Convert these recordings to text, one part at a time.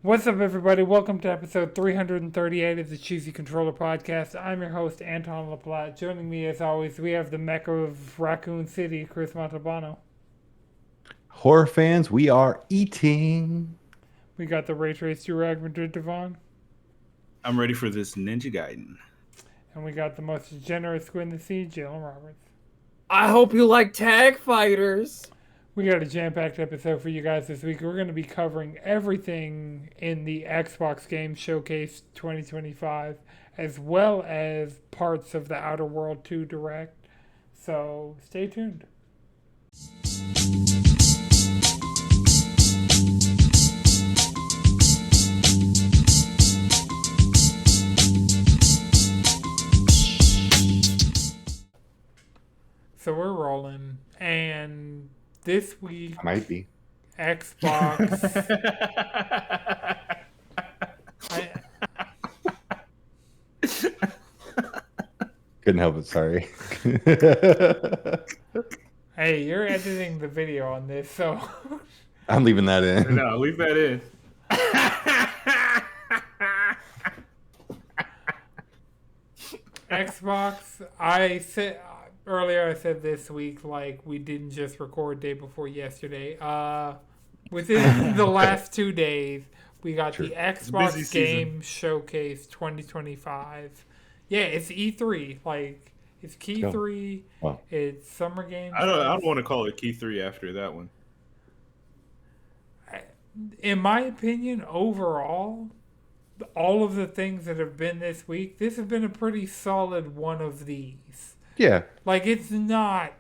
What's up, everybody? Welcome to episode 338 of the Cheesy Controller Podcast. I'm your host, Anton LaPlatte. Joining me, as always, we have the mecca of Raccoon City, Chris Montalbano. Horror fans, we are eating. We got the Ray Trace Durag Madrid Devon. I'm ready for this Ninja Gaiden. And we got the most generous squid in the sea, Jalen Roberts. I hope you like tag fighters. We got a jam-packed episode for you guys this week. We're going to be covering everything in the Xbox Game Showcase 2025, as well as parts of the Outer World 2 Direct. So stay tuned. So we're rolling, and this week Might be. Xbox. I, Couldn't help it, sorry. hey, you're editing the video on this, so I'm leaving that in. No, leave that in. Xbox. I said earlier. I said this week, like we didn't just record day before yesterday. Within the last 2 days, we got True. the Xbox busy Game Showcase 2025. Yeah, it's E3. Like it's Key Oh. 3. Wow. It's Summer Games. I don't want to call it Key 3 after that one. In my opinion, overall, all of the things that have been this week, this has been a pretty solid one of these. Yeah. Like, it's not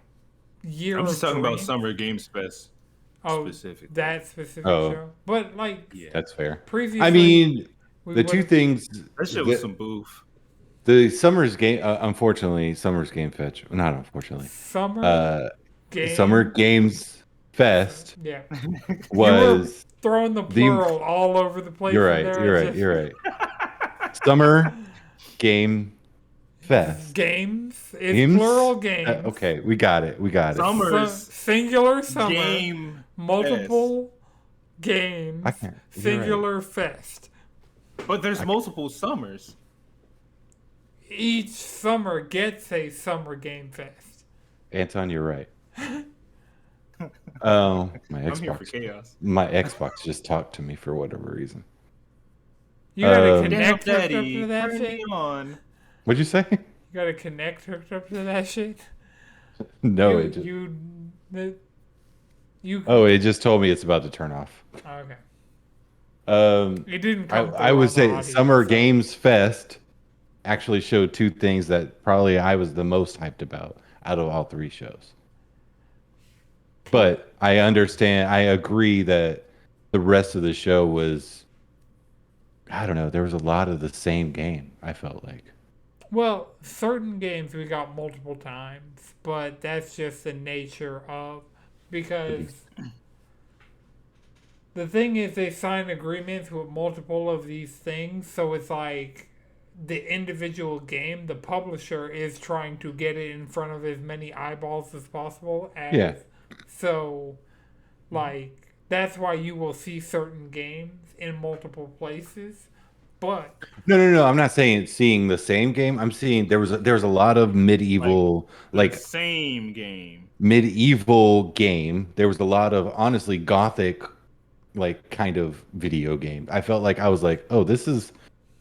Year I'm of just talking about Dream- Summer Games Fest oh, specifically. that specific Oh. show. But, like, Yeah, That's fair. previously... I mean, we the two would've- things. that shit was some boof. The Summer's Game, unfortunately, Summer's Game Fetch. Not unfortunately. Summer game... Summer Games Fest Yeah. was. Throwing the plural all over the place. You're in right. there. You're It's right. just You're right. Summer Game Fest. Games. It's Games? plural games. Okay, we got it. We got it. Summer's Singular summer. Game Multiple games. I can't. You're Singular fest. But there's multiple summers. Each summer gets a summer game fest. Anton, you're right. Oh, my I'm here for Xbox. chaos. My Xbox just talked to me for whatever reason. You gotta Um, connect Damn, hooked up Daddy, to that turn shit. me on. What'd you say? You gotta connect hooked up to that shit. No, you, it just. you. Oh, it just told me it's about to turn off. Okay. It didn't I, come. I through would on the say audio, Summer so- Games Fest actually showed two things that probably I was the most hyped about out of all three shows. But I understand, I agree that the rest of the show was, I don't know, there was a lot of the same game, I felt like. Well, certain games we got multiple times, but that's just the nature of because the thing is they sign agreements with multiple of these things, so it's like the individual game, the publisher is trying to get it in front of as many eyeballs as possible. Yeah. So, like, that's why you will see certain games in multiple places. But No. I'm not saying seeing the same game. I'm seeing there was a lot of medieval The same game. medieval game. There was a lot of honestly gothic like kind of video game. I felt like I was like, oh, this is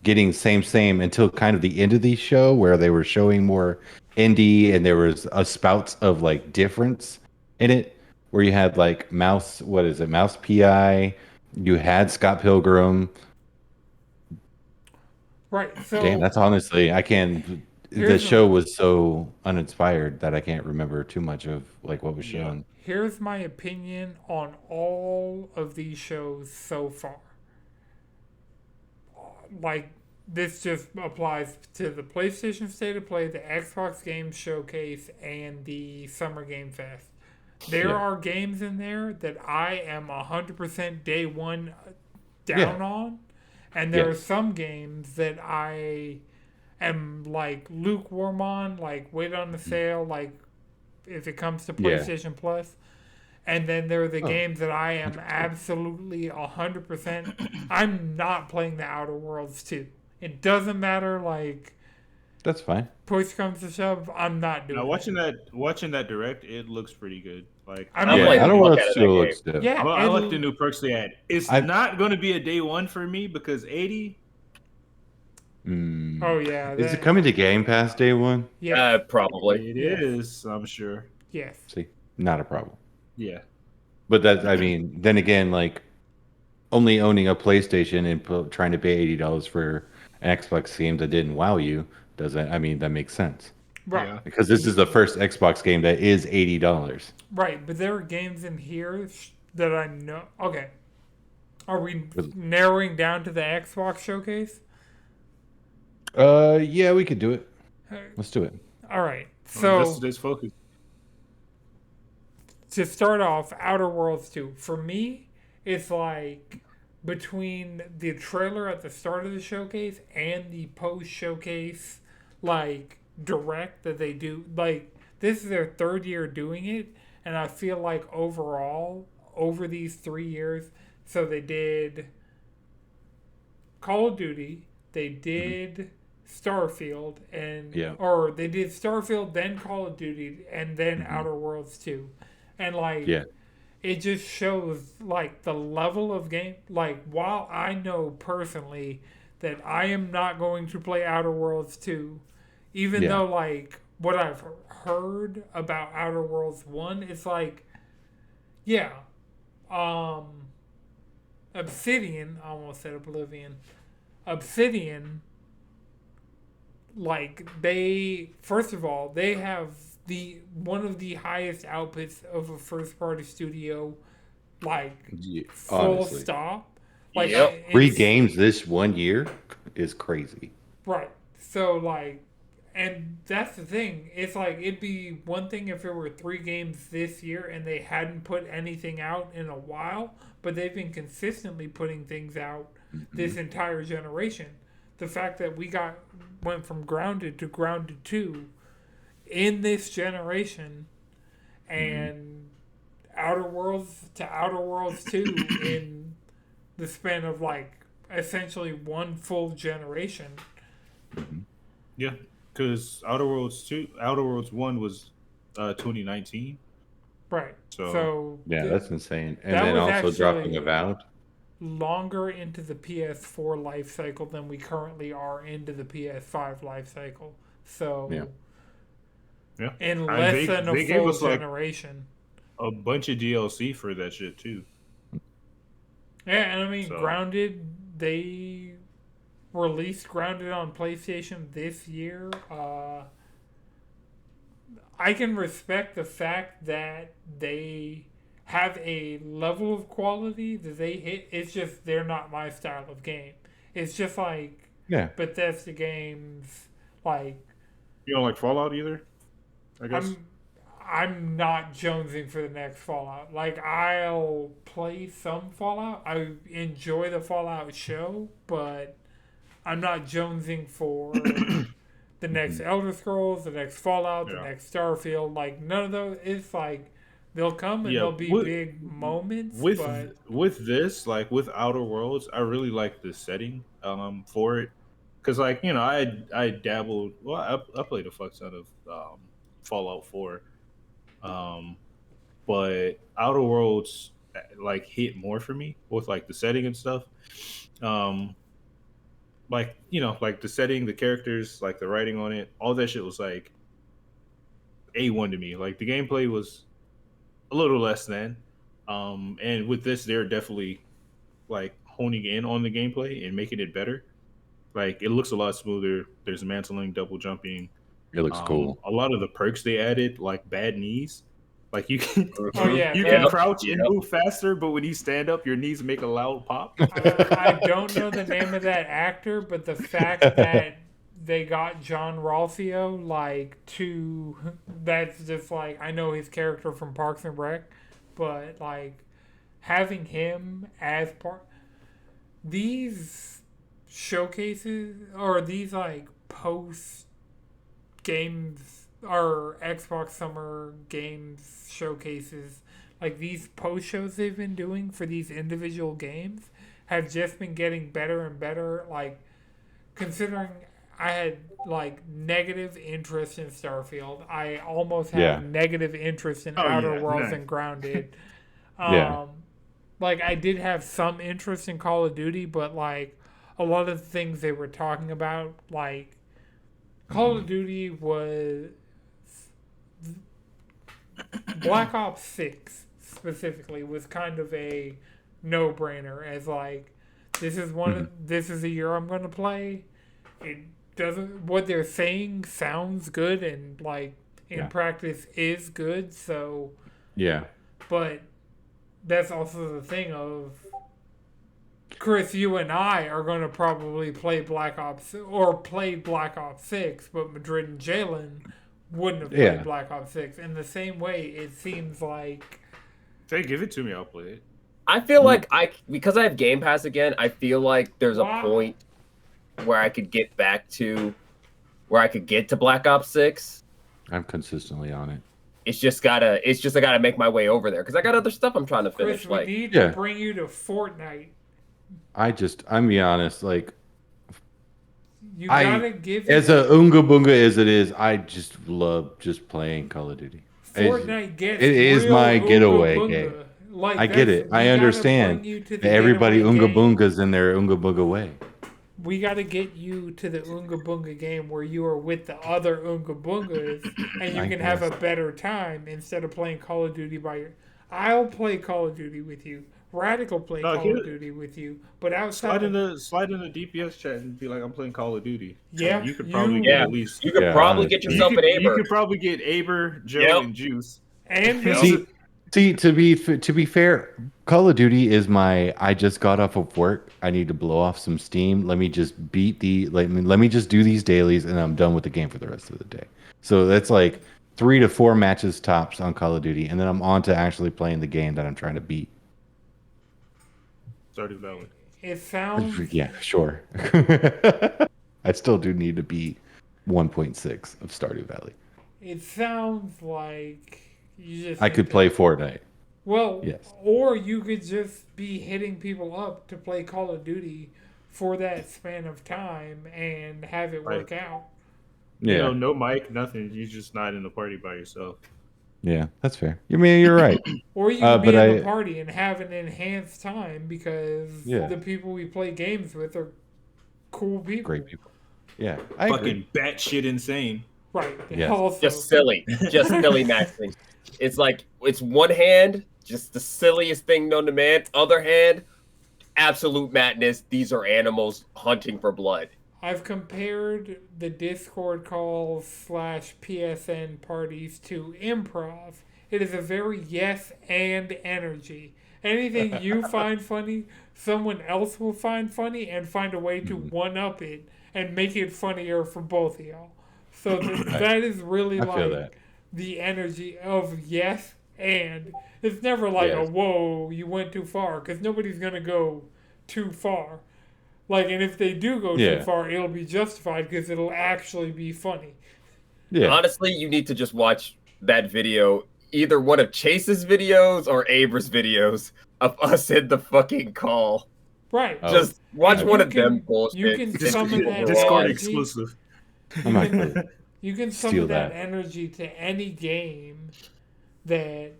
getting same until kind of the end of the show where they were showing more indie and there was a spouts of like difference in it where you had like Mouse PI, you had Scott Pilgrim. right, so Damn, that's honestly I can't. The Here's a- show was so uninspired that I can't remember too much of like what was Yeah. shown. here's my opinion on all of these shows so far. Like, this just applies to the PlayStation State of Play, the Xbox Game Showcase, and the Summer Game Fest. There Yeah. are games in there that I am 100% day one down Yeah. on, and there Yeah. are some games that I am like lukewarm on, like wait on the sale, like if it comes to Yeah. PlayStation Plus. And then there are the Oh, games that I am 100%. absolutely 100%. I'm not playing the Outer Worlds 2. It doesn't matter, like, That's fine. push comes to shove, I'm not Now doing it. watching that direct, it looks pretty good. Like I I'm mean, Yeah, playing the Outer it, fuck Worlds out of that 2 game. looks dope. yeah, I like the new perks they add. It's I not going to be a day one for me because 80. oh yeah, Is it that, coming to Game Pass day one? yeah, Probably. It Yes. is, I'm sure. yes. See, not a problem. Yeah. But that, I mean, then again, like only owning a PlayStation and trying to pay $80 for an Xbox game that didn't wow you doesn't. I mean, that makes sense Right. Yeah. because this is the first Xbox game that is $80. Right, but there are games in here that I know. Okay. Are we narrowing down to the Xbox showcase? Yeah, we could do it. Let's do it. All right. That's So today's focus. to start off, Outer Worlds 2. For me, it's like between the trailer at the start of the showcase and the post showcase, like direct that they do. Like, this is their third year doing it, and I feel like overall, over these 3 years, so they did Call of Duty, they did Starfield, and Yeah. or they did Starfield, then Call of Duty, and then Mhm. Outer Worlds 2. And like Yeah. it just shows like the level of game. Like, while I know personally that I am not going to play Outer Worlds 2, even Yeah. though like what I've heard about Outer Worlds 1, it's like, yeah, Obsidian, I almost said Oblivion. Obsidian, like, they, first of all, they have the one of the highest outputs of a first party studio, like, Yeah, full honestly. stop. Like, Yep. 3 it's- games this 1 year is crazy. Right. So, like, and that's the thing. It's like, it'd be one thing if there were 3 games this year and they hadn't put anything out in a while, but they've been consistently putting things out this entire generation. The fact that we went from Grounded to Grounded 2 in this generation, and Outer Worlds to Outer Worlds 2 in the span of, like, essentially one full generation. Yeah. Because Outer Worlds 1 was 2019. Right. So- So Yeah, th- that's insane. And that then was also actually- dropping Avowed. longer into the PS4 life cycle than we currently are into the PS5 life cycle. So Yeah. Yeah. in And less than a they gave full us, like, generation. a bunch of DLC for that shit too. Yeah, and I mean, So- Grounded, they released Grounded on PlayStation this year. I can respect the fact that they have a level of quality that they hit. It's just they're not my style of game. It's just like Yeah. Bethesda games, like You don't like Fallout either? I guess. I'm not jonesing for the next Fallout. Like, I'll play some Fallout. I enjoy the Fallout show, but I'm not jonesing for the next Elder Scrolls, the next Fallout, the Yeah. next Starfield. Like, none of those. It's like they'll come and Yeah, they'll be with- big moments, with but with this, like with Outer Worlds, I really like the setting for it, because like I dabbled. Well, I played a fuck ton of Fallout 4, but Outer Worlds like hit more for me with like the setting and stuff. Like like the setting, the characters, like the writing on it, all that shit was like A1 to me. Like the gameplay was a little less than. And with this, they're definitely like honing in on the gameplay and making it better. Like it looks a lot smoother. There's mantling, double jumping. It looks cool. A lot of the perks they added, like bad knees. Like you can Oh, yeah, you yeah. can crouch and Yep. move faster, but when you stand up, your knees make a loud pop. I don't know the name of that actor, but the fact that they got John Ralphio, like, that's just like, I know his character from Parks and Rec, but like having him as part, these showcases or these like post games or Xbox Summer Games showcases, like these post shows they've been doing for these individual games have just been getting better and better. Like considering I had like negative interest in Starfield, I almost have Yeah. negative interest in Oh Outer yeah, Worlds nice. and Grounded. Yeah. Um, like I did have some interest in Call of Duty, but like a lot of the things they were talking about, like Call of Duty was Black Ops 6 specifically was kind of a no-brainer as like this is the year I'm going to play. It doesn't what they're saying sounds good and like in Yeah. practice is good, so Yeah. but that's also the thing of Chris, you and I are going to probably play Black Ops or play Black Ops 6, but Madrid and Jalen wouldn't have played Yeah. Black Ops 6. In the same way, it seems like Hey, give it to me. I'll play it. I feel like because I have Game Pass again, I feel like there's a Wow. point where I could get to Black Ops 6. I'm consistently on it. It's just I gotta make my way over there because I got other stuff I'm trying to finish. Chris, we Like need Yeah. to bring you to Fortnite. I'm be honest, like You I- gotta give as a Oonga Boonga as it is, I just love just playing Call of Duty. Fortnite gets it is real my Oonga getaway Boonga. game. Like I get that's- it. we I gotta understand. bring you to the that everybody getaway Oonga game. Boongas in their Oonga Boonga way. We got to get you to the Oonga Boonga game where you are with the other Oonga Boongas and you I can have a guess. better time instead of playing Call of Duty by your. I'll play Call of Duty with you. Radical play No, Call here- of Duty with you. But outside, Slide in the DPS chat and be like, I'm playing Call of Duty. Yeah, you could probably you- get Yeah. at least. you could Yeah, probably get honestly. yourself an You Aber. could probably get Aber, Joe, Yep. and Juice. and Yeah. See, to be fair, Call of Duty is my. I just got off of work. I need to blow off some steam. Let me just let me just do these dailies, and I'm done with the game for the rest of the day. So that's like 3 to 4 matches tops on Call of Duty, and then I'm on to actually playing the game that I'm trying to beat. Stardew Valley. it sounds Yeah, sure. I still do need to beat 1.6 of Stardew Valley. it sounds like you just I need could to- play Fortnite. Well, Yes. or you could just be hitting people up to play Call of Duty for that span of time and have it work out. Yeah, You know, no mic, nothing. You're just not in the party by yourself. yeah, that's fair. You mean you're right. Or you can be but in the I- party and have an enhanced time because Yeah. the people we play games with are cool people. Great people. Yeah, I agree. Fucking batshit insane. Right. Yes. Also, Just silly maxing. It's like it's one hand, just the silliest thing known to man. Other hand, absolute madness. These are animals hunting for blood. I've compared the Discord calls / PSN parties to improv. It is a very yes and energy. Anything you find funny, someone else will find funny and find a way to one up it and make it funnier for both of y'all. So that is really I feel like that. the energy of yes and. It's never like Yes. a whoa, you went too far, because nobody's going to go too far. Like, and if they do go too Yeah. far, it'll be justified because it'll actually be funny. Yeah, Honestly, you need to just watch that video, either one of Chase's videos or Abra's videos of us in the fucking call. Right. Oh. Just watch And one you of them can- bullshit. you can videos. summon that Discord energy. exclusive. I might play. You can Steal summon that that. energy to any game that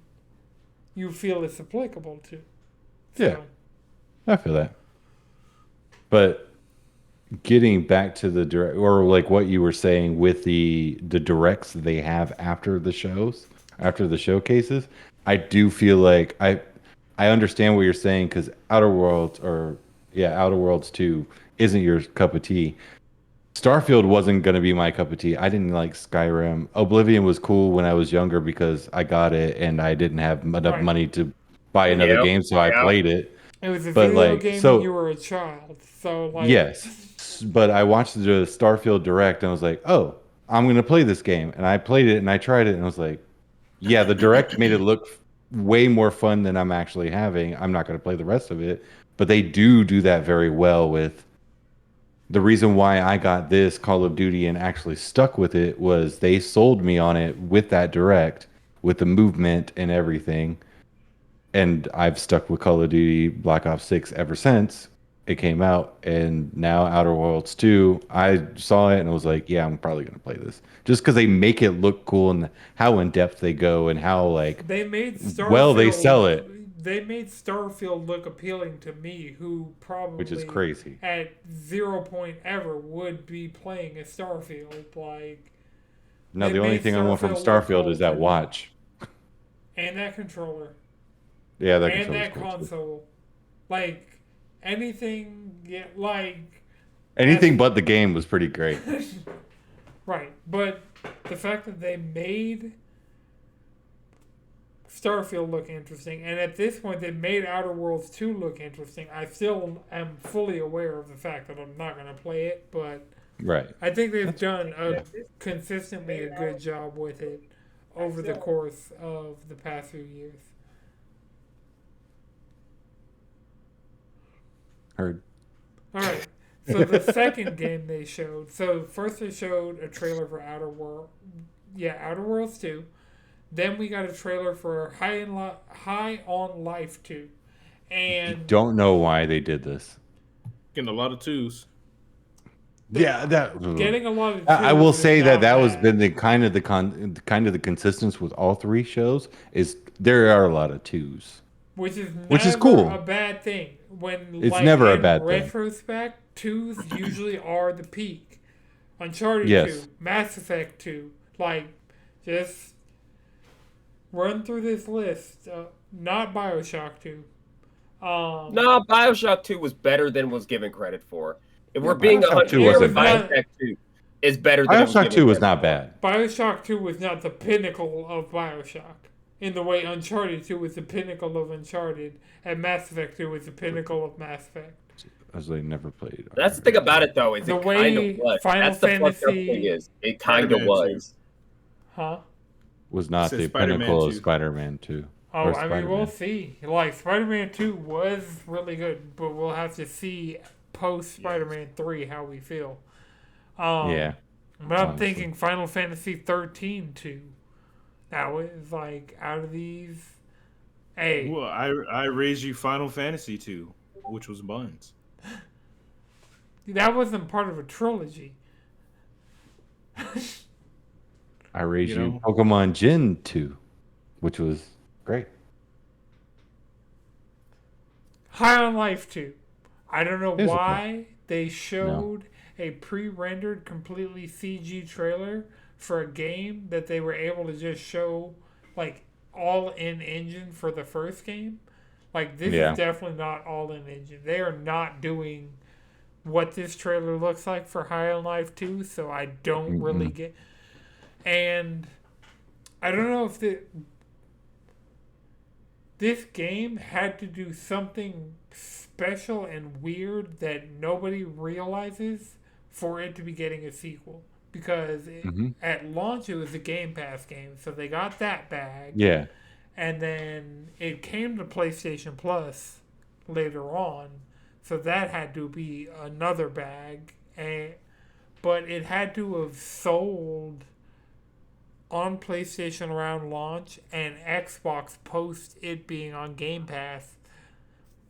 you feel is applicable to. Yeah. I feel that. But getting back to the direct, or like what you were saying with the directs they have after the shows, after the showcases, I do feel like I understand what you're saying because Outer Worlds 2 isn't your cup of tea. Starfield wasn't going to be my cup of tea. I didn't like Skyrim. Oblivion was cool when I was younger because I got it and I didn't have enough Right. money to buy another Yep, game, so I yep. played it. It was a But, video like, game so- when you were a child. So, like, Yes, but I watched the Starfield Direct and I was like, oh, I'm going to play this game. And I played it and I tried it and I was like, yeah, the Direct made it look way more fun than I'm actually having. I'm not going to play the rest of it. But they do that very well with the reason why I got this Call of Duty and actually stuck with it was they sold me on it with that Direct, with the movement and everything. and I've stuck with Call of Duty Black Ops 6 ever since it came out. And now Outer Worlds 2, I saw it and I was like, yeah, I'm probably gonna play this just because they make it look cool and how in depth they go and how like They made well they sell it, They made Starfield look appealing to me, who which is probably crazy. at 0 point ever would be playing a Starfield. Like, Now they the only made thing I want from Starfield look Starfield cool is that to me. watch. And that controller. Yeah, that And controller's that cool too. console. Like, anything, yeah, like, Anything but the game was pretty great. right. But the fact that they made Starfield look interesting, and at this point they made Outer Worlds 2 look interesting, I still am fully aware of the fact that I'm not going to play it, but Right. I think they've done consistently a good job with it over the course of the past few years. Heard. All right. So the second game they showed. So first they showed a trailer for Outer Worlds 2. Then we got a trailer for High on Life 2. And Don't know why they did this. Getting a lot of twos. Yeah, that getting a lot of I will twos is say that not was bad. been the kind of the consistency with all three shows is there are a lot of twos. Which is Which is never cool. a bad thing. When It's like never a in bad thing. retrospect, twos usually are the peak. Uncharted Yes. 2, Mass Effect 2, like just run through this list. Not BioShock 2. No, Bioshock 2 was better than was given credit for. If Yeah, we're being Bioshock 2 wasn't honest, bad. Bioshock 2 is better than it was BioShock given 2 was credit not for. bad. BioShock 2 was not the pinnacle of BioShock. In the way Uncharted 2 was the pinnacle of Uncharted, and Mass Effect 2 was the pinnacle of Mass Effect. As they never played. That's the thing about it, though, is The it way kind of was. Final That's the fucked up Fantasy- thing is, it kind of Spider-Man was. Huh? Was not Said the Spider-Man pinnacle of 2. Spider-Man 2. Oh, Or I mean, Spider-Man. we'll see. Like, Spider-Man 2 was really good, but we'll have to see post Spider-Man 3 how we feel. Yeah. But I'm honestly. thinking Final Fantasy 13 2. That was, like, out of these. Hey, Well, I raised you Final Fantasy 2, which was Buns. that wasn't part of a trilogy. I raised You you know? Pokemon Gen 2, which was great. High on Life 2. I don't know It was okay. why they showed a pre-rendered, completely CG trailer for a game that they were able to just show, like, all in engine for the first game. Like, this Yeah. is definitely not all in engine. They are not doing what this trailer looks like for High on Life 2, so I don't really get. And I don't know if this game had to do something special and weird that nobody realizes for it to be getting a sequel. Because at launch, it was a Game Pass game, so they got that bag. Yeah. And then it came to PlayStation Plus later on, so that had to be another bag. But it had to have sold on PlayStation around launch and Xbox post it being on Game Pass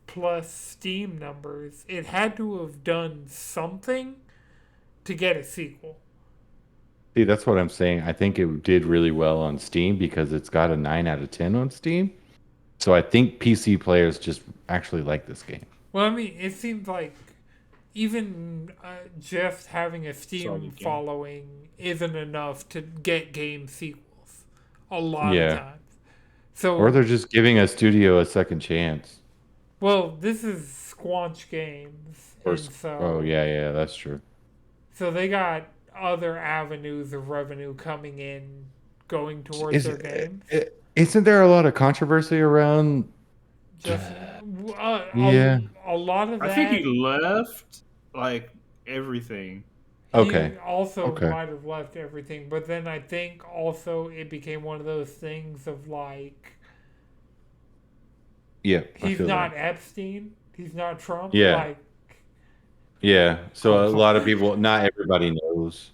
plus Steam numbers. It had to have done something to get a sequel. See, that's what I'm saying. I think it did really well on Steam because it's got a 9 out of 10 on Steam. So I think PC players just actually like this game. Well, I mean, it seems like even just having a Steam Solid game. following isn't enough to get game sequels a lot Yeah. of times. So, Or they're just giving a studio a second chance. well, this is Squanch Games, and so Oh, yeah, that's true. so they got other avenues of revenue coming in, going towards their games. Isn't there a lot of controversy around? Just Yeah. a lot of that. I think he left like everything. Okay. He also Okay. might have left everything, but then I think also it became one of those things of like Yeah. I he's feel not that. Epstein, he's not Trump. Yeah. Like, Yeah. So a lot of people, not everybody knows.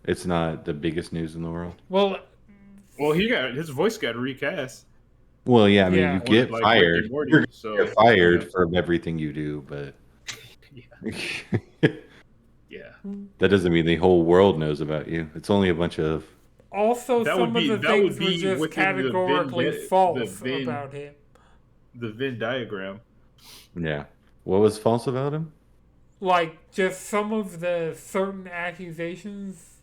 It's not the biggest news in the world. well, Well, he got his voice got recast. Well, yeah, I mean, Yeah. you Or get like Rick fired. and Morty. You're gonna So get fired yeah, from everything you do, but yeah. that doesn't mean the whole world knows about you. It's only a bunch of Also, some of the That would things were be just within categorically the false Venn about him. the Venn diagram. yeah. What was false about him? Like, just some of the certain accusations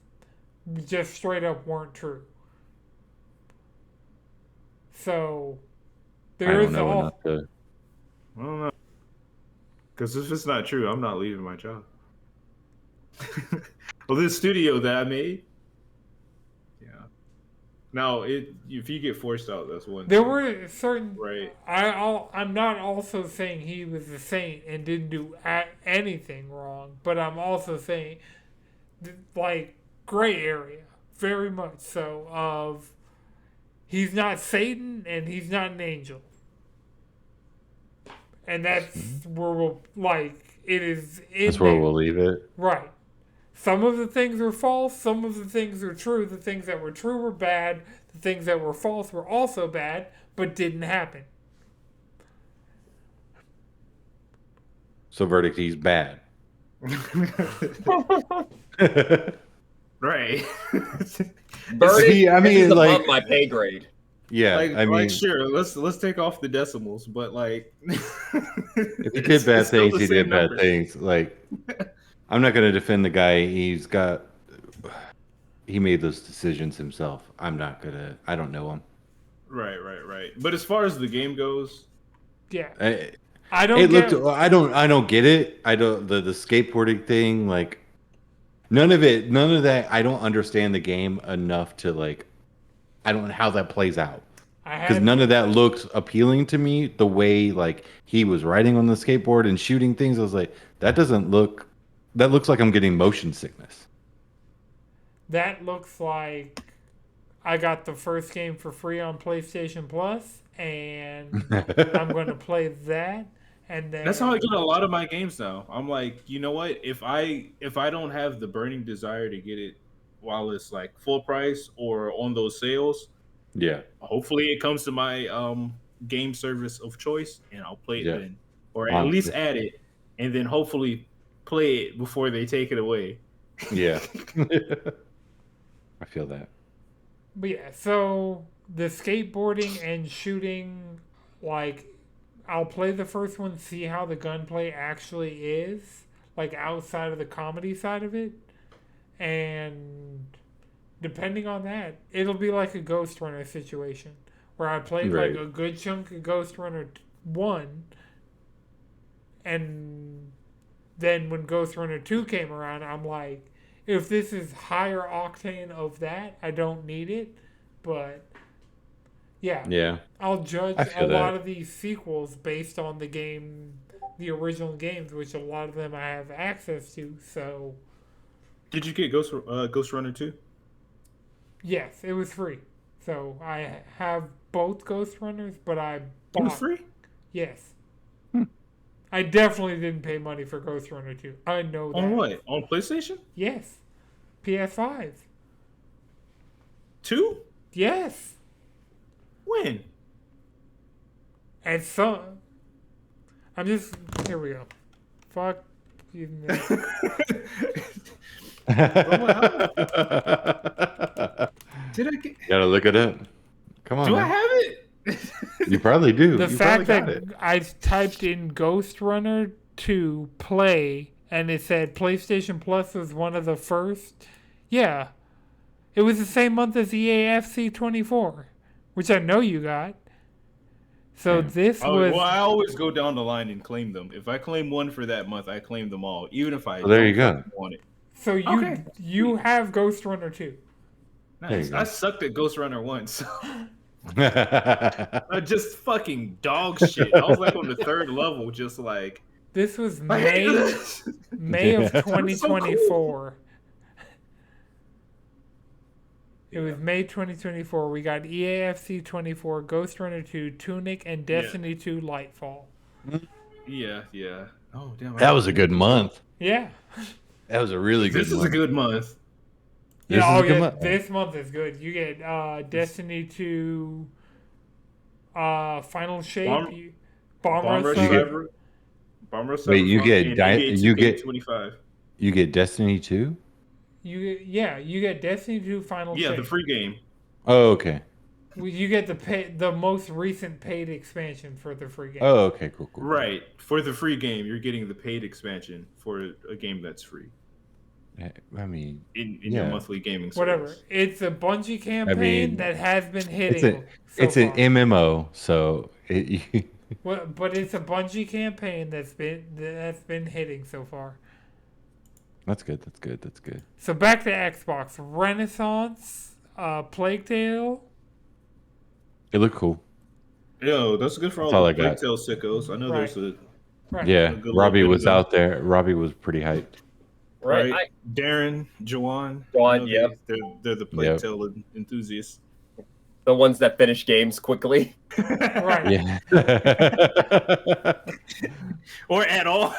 just straight up weren't true. So, I there don't is know enough all. to. I don't know. Because if it's not true, I'm not leaving my job. Well, this studio that I made, yeah. Now, if you get forced out, that's one There thing, were certain. right? I'm not also saying he was a saint and didn't do anything wrong, but I'm also saying, like, gray area, very much so, of he's not Satan and he's not an angel. And that's where we'll, like, it is in That's where there. we'll leave it. Right. Some of the things are false, some of the things are true. The things that were true were bad, the things that were false were also bad, but didn't happen. So verdict, he's bad. Right. Birdie, I mean, this is like- above my pay grade. Yeah, like, I mean, sure, let's take off the decimals, but like, if he did bad things, he did bad things. Like, I'm not going to defend the guy. He made those decisions himself. I'm not gonna. I don't know him. Right. But as far as the game goes, Yeah. I I don't it get. looked. I don't get it. I don't the skateboarding thing. Like, none of that. I don't understand the game enough to like. I don't know how that plays out. Because none of that looked appealing to me. The way like he was riding on the skateboard and shooting things, I was like, that doesn't look. That looks like I'm getting motion sickness. That looks like I got the first game for free on PlayStation Plus, and I'm going to play that. And then that's how I get a lot of my games now. I'm like, you know what? If I don't have the burning desire to get it while it's like full price or on those sales, Yeah. hopefully it comes to my game service of choice, and I'll play it Yeah. then, or at least add it, and then hopefully play it before they take it away. Yeah. I feel that. But yeah, so the skateboarding and shooting, like, I'll play the first one, see how the gunplay actually is, like outside of the comedy side of it, and depending on that, it'll be like a Ghost Runner situation where I played Right. like a good chunk of Ghost Runner 1, and then when Ghost Runner 2 came around, I'm like, if this is higher octane of that, I don't need it. But yeah, Yeah. I'll judge I a feel lot that. of these sequels based on the original games, which a lot of them I have access to. So Did you get Ghost Runner 2? yes, it was free. So I have both Ghost Runners, but I It bought was free? Yes. I definitely didn't pay money for Ghost Runner 2. I know that. On what? On PlayStation? Yes. PS5. 2? Yes. When? And so, I'm just, here we go. Fuck. You know. Did I get? Gotta look it up. Come on. Do I man. have it? You probably do. The You fact probably that got it. I typed in Ghost Runner to play and it said PlayStation Plus was one of the first. Yeah. It was the same month as EAFC 24, which I know you got. So Yeah. this was. Well, I always go down the line and claim them. If I claim one for that month, I claim them all, even if I Well, there don't you go. fucking want it. So you have Ghost Runner 2. There you Nice. go. I sucked at Ghost Runner once. I just fucking dog shit. I was like on the third level, just like This was I hate May this. May of Yeah. 2024. It was May 2024. We got EAFC 24, Ghost Runner 2, Tunic, and Destiny 2 Lightfall. Yeah. Oh damn. That was a good month. Yeah. That was a really good This is month. a good month. This Yeah, is a good month. this month is good. You get Destiny 2 Final Shape, Bomb, Bomb Bomb Rush Rush You get- Cyber. Cyber, Bomb Rush Wait, you Cyberpunk, get and NBA you get 2K25. you get Destiny 2? You get Destiny 2 Final Yeah, Shape. the free game. Oh, okay. You get the most recent paid expansion for the free game. Oh, okay. Cool. Right. For the free game, you're getting the paid expansion for a game that's free I mean, in Yeah. your monthly gaming service. Whatever. It's a Bungie campaign that has been hitting it's so an far. MMO, so But it's a Bungie campaign that's been hitting so far. that's good. That's good. That's good. So back to Xbox. Renaissance, Plague Tale. It looked cool. Yo, that's good for That's all all the I got. Plague Tale sickos. I know Right. there's a Right. Yeah, A good Robbie little bit was of them. out there. Robbie was pretty hyped. Right. right. Darren, Jawan. Jawan, I know yep. They're the Plague Yep. Tale enthusiasts. The ones that finish games quickly. Right. Yeah. Or at all.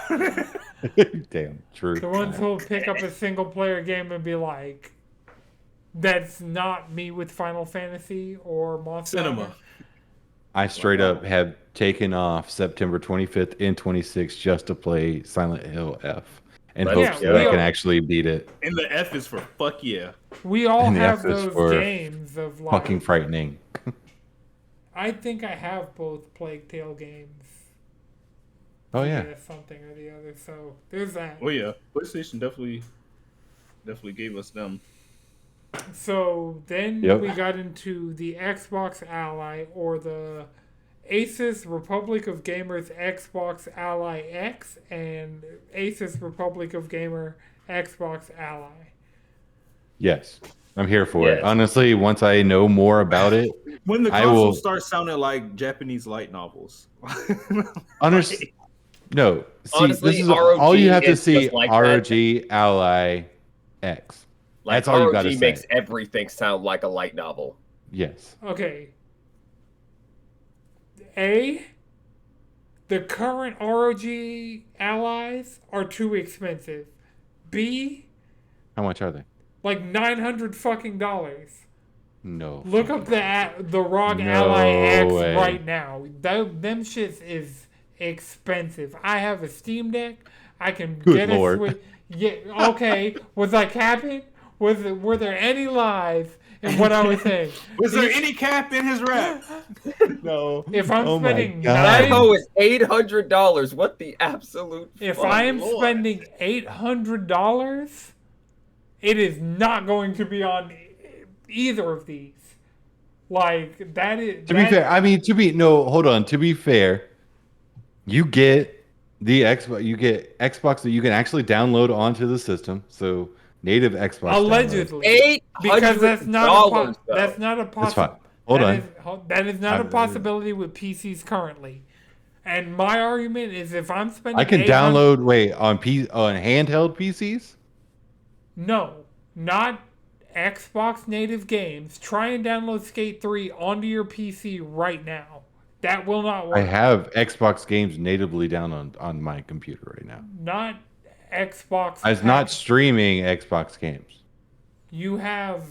Damn, true. The ones who'll pick up a single player game and be like, that's not me with Final Fantasy or Monster Cinema. Hunter. I straight up have taken off September 25th and 26th just to play Silent Hill F in Let's hopes go. that I can actually beat it. And the F is for fuck yeah. We all And the have F is those for games of like. Fucking frightening. I think I have both Plague Tale games. Oh yeah. Something or the other. So there's that. Oh yeah. PlayStation definitely gave us them. So then Yep. we got into the Xbox Ally or the Asus Republic of Gamers Xbox Ally X and Asus Republic of Gamer Xbox Ally. Yes. I'm here for it. Yes. Honestly, once I know more about it, When the I console will- starts sounding like Japanese light novels. No. See, Honestly, this is ROG all you have to is see. just like ROG Ally X. Like That's all you ROG gotta say. makes everything sound like a light novel. Yes. Okay. The current ROG allies are too expensive. B, How much are they? like $900 fucking dollars. No. Look up the ROG No Ally X way. right now. Them shits is expensive. I have a Steam Deck. I can Good get Lord. a Switch. Yeah, okay. Was I capping? Were there any lies in what I was saying? Was there any cap in his rap? No. If I'm Oh my spending God. That nine, hoe is $800. What the absolute? if fuck? I am Lord. spending $800, it is not going to be on either of these. Like that is. To be fair, I mean, hold on. To be fair, you get the Xbox. You get Xbox that you can actually download onto the system. So native Xbox. download. allegedly, because that's not $800. that's not a That's possibility. fine. Hold on. That is not a I- possibility with PCs currently. And my argument is, if I'm spending, I can 800 download. On handheld PCs. No, not Xbox native games. Try and download Skate 3 onto your PC right now. That will not work. I have Xbox games natively down on my computer right now. Not Xbox. I was not streaming Xbox games. You have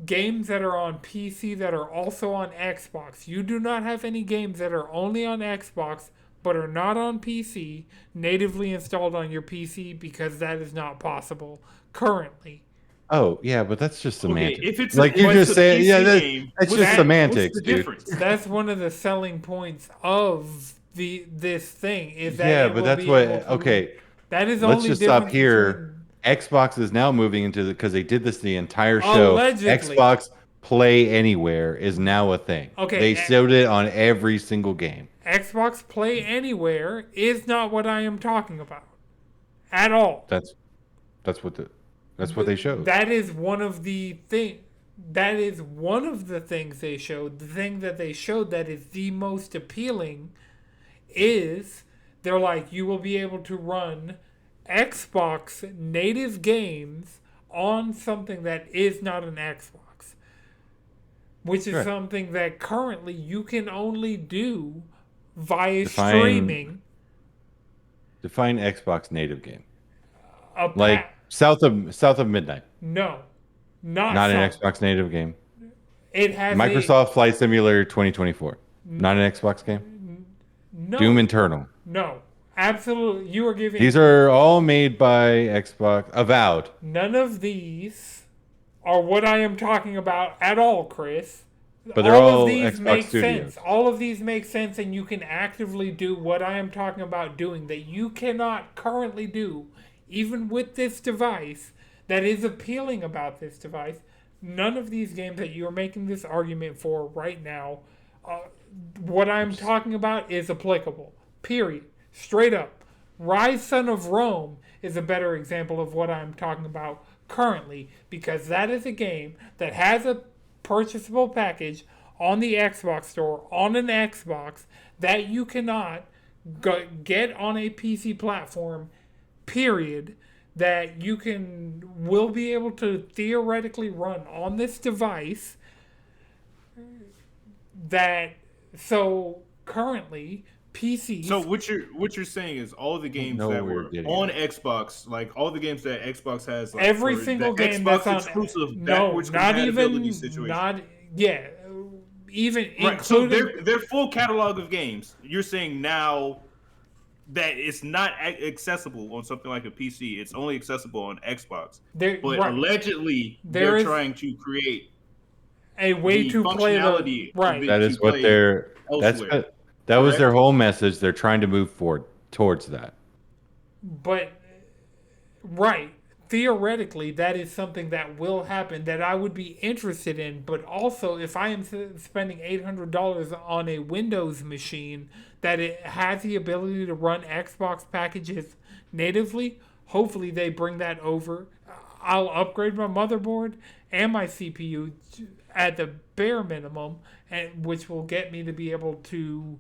games that are on PC that are also on Xbox. You do not have any games that are only on Xbox but are not on PC natively installed on your PC, because that is not possible currently. Oh yeah, but that's just semantics. if it's like a- you but just it's a say, PC yeah, game, that's what's just that- semantics, what's the dude. difference? That's one of the selling points of this thing is that Yeah, it but will that's be what. able to- Okay, That is let's only just stop difference here. Xbox is now moving into because they did this the entire show. Allegedly. Xbox Play Anywhere is now a thing. Okay, they showed it on every single game. Xbox Play Anywhere is not what I am talking about at all. That's what they showed. That is one of the thing. That is one of the things they showed. The thing that they showed that is the most appealing is they're like, you will be able to run Xbox native games on something that is not an Xbox, which is Right. something that currently you can only do via Define- streaming. Define Xbox native game. A Like south of midnight. no, not Not an some. Xbox native game. It has Microsoft Flight Simulator 2024. Not an Xbox game. No, Doom Eternal. no, absolutely. You are giving These are all made by Xbox. Avowed. none of these are what I am talking about at all, Chris. But they're all all of these Xbox make Studios. sense. All of these make sense, and you can actively do what I am talking about doing that you cannot currently do, even with this device. That is appealing about this device. None of these games that you are making this argument for right now, what I'm talking about is applicable. Period. Straight up. Rise Son of Rome is a better example of what I'm talking about currently because that is a game that has a purchasable package on the Xbox store on an Xbox that you cannot get on a PC platform, period, that you will be able to theoretically run on this device that so currently PCs. So what you're saying is all the games know that where were you're getting on at. Xbox, like all the games that Xbox has, like every for single the game Xbox that's on exclusive no, backwards not compatibility even situation. not yeah, even Right. So including their full catalog of games. You're saying now that it's not accessible on something like a PC. It's only accessible on Xbox. there. But Right, allegedly, there they're is trying to create a way the to play the functionality of right. it That to is what play they're. elsewhere. That was their Correct? whole message. They're trying to move forward towards that. But right, theoretically, that is something that will happen that I would be interested in. But also, if I am spending $800 on a Windows machine that it has the ability to run Xbox packages natively, hopefully they bring that over. I'll upgrade my motherboard and my CPU at the bare minimum, and which will get me to be able to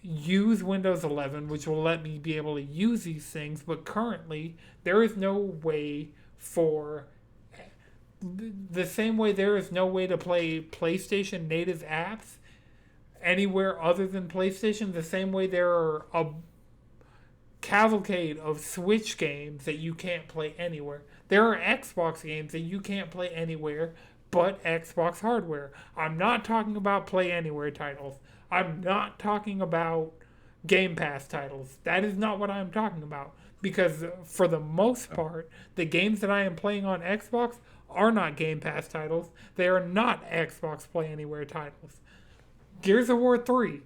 use Windows 11, which will let me be able to use these things. But currently, there is no way for the same way there is no way to play PlayStation native apps anywhere other than PlayStation. The same way there are a cavalcade of Switch games that you can't play anywhere. There are Xbox games that you can't play anywhere but Xbox hardware. I'm not talking about Play Anywhere titles. I'm not talking about Game Pass titles. That is not what I'm talking about. Because for the most part, the games that I am playing on Xbox are not Game Pass titles. They are not Xbox Play Anywhere titles. Gears of War 3,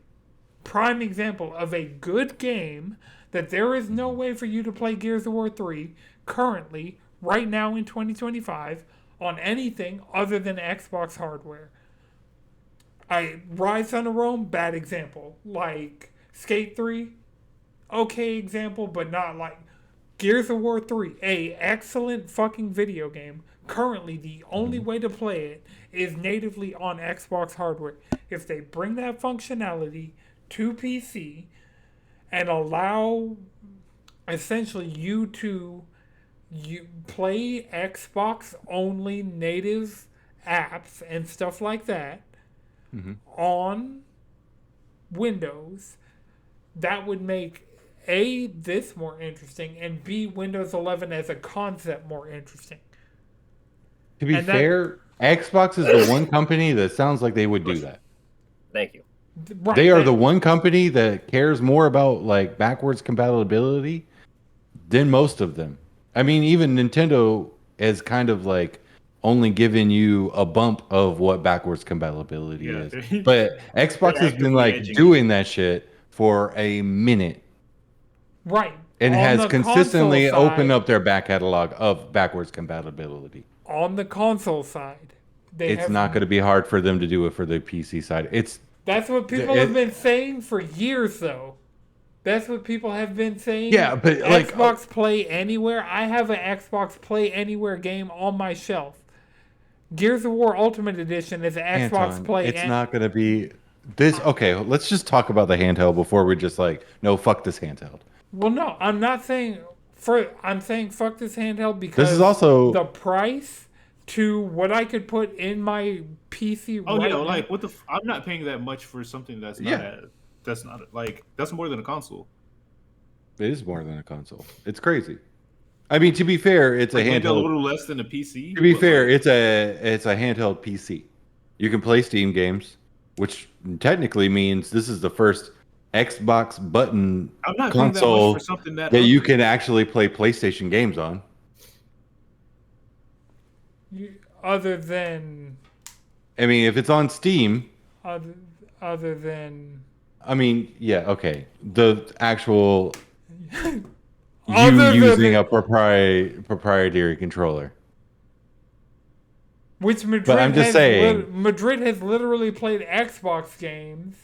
prime example of a good game that there is no way for you to play Gears of War 3 currently, right now in 2025, on anything other than Xbox hardware. Rise Son of Rome, bad example. Like Skate 3, okay example, but not like Gears of War 3, a excellent fucking video game. Currently, the only way to play it is natively on Xbox hardware. If they bring that functionality to PC and allow essentially you to play Xbox only native apps and stuff like that on Windows, that would make A, this more interesting, and B, Windows 11 as a concept more interesting. To be And fair, Xbox is the one company that sounds like they would do that. Thank you. Right, They are the one company that cares more about like backwards compatibility than most of them. I mean, even Nintendo has kind of like only given you a bump of what backwards compatibility Yeah, is. But Xbox has been actively like edging doing that shit for a minute right. and On has the consistently console opened side- up their back catalog of backwards compatibility. On the console side, It's not going to be hard for them to do it for the PC side. That's what people have been saying for years, though. That's what people have been saying. Yeah, but like Xbox Play Anywhere. I have an Xbox Play Anywhere game on my shelf. Gears of War Ultimate Edition is an Xbox Anton, Play. it's not going to be this. Okay, let's just talk about the handheld before we just like, no, fuck this handheld. Well, no, I'm not saying I'm saying fuck this handheld because This is also the price to what I could put in my PC. Oh right yeah, now. like what the? I'm not paying that much for something that's not. That's not like that's more than a console. It is more than a console. It's crazy. I mean, to be fair, it's Like a maybe a handheld. little less than a PC. To be but, fair, like, it's a handheld PC. You can play Steam games. which technically means this is the first Xbox button I'm not paying that much for console something that that you ugly. can actually play PlayStation games on. Other than, I mean, if it's on Steam, other, other than, I mean, yeah, okay. The actual you other using a than proprietary controller. which But I'm just saying, Madrid has literally played Xbox games,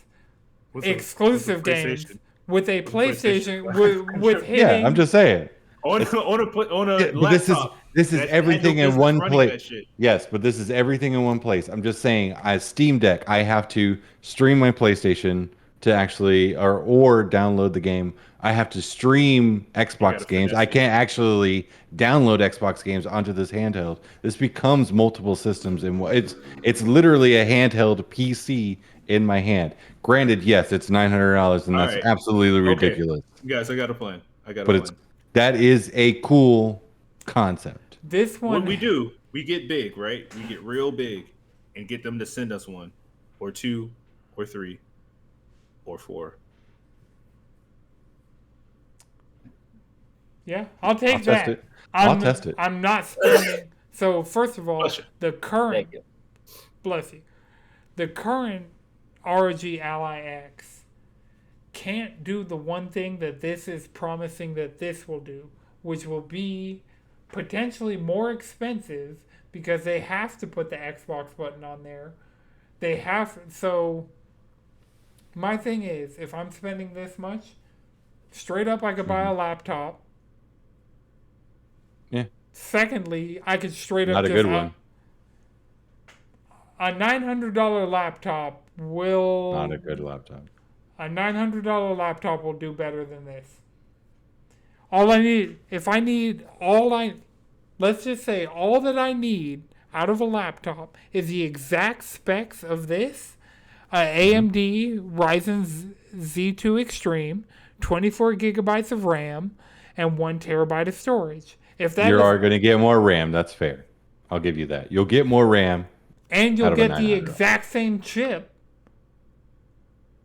With exclusive a games, PlayStation. with a With a PlayStation PlayStation, with yeah, I'm hitting. just saying. On It's, on a yeah, but laptop this is that had no everything in business one running place. that shit. Yes, but this is everything in one place. I'm just saying, as Steam Deck, I have to stream my PlayStation to actually or download the game. I have to stream You gotta Xbox games. finesse I it. can't actually download Xbox games onto this handheld. This becomes multiple systems in one. It's literally a handheld PC in my hand. Granted, yes, it's $900, and All that's right. absolutely Okay. ridiculous. Guys, I got a plan. I got a But it's plan. that is a cool concept. This What one, we do, we get big, right? We get real big and get them to send us one or two or three or four. yeah, I'll I'll take test that. it. I'll test it. I'm not spending. So first of all, Bless you. the current, Thank you. bless you, the current ROG Ally X can't do the one thing that this is promising that this will do, which will be potentially more expensive because they have to put the Xbox button on there. They have so. My thing is, if I'm spending this much, straight up, I could buy a laptop. Yeah, Secondly, I could straight up not a just good one. a $900 laptop will Not a good laptop. a $900 laptop will do better than this. All I need, if I need all I, let's just say all that I need out of a laptop is the exact specs of this, AMD Ryzen Z2 Extreme, 24 gigabytes of RAM, and 1 terabyte of storage. If that You is, are going to get more RAM. That's fair. I'll give you that. You'll get more RAM and you'll out of a get the 900. exact same chip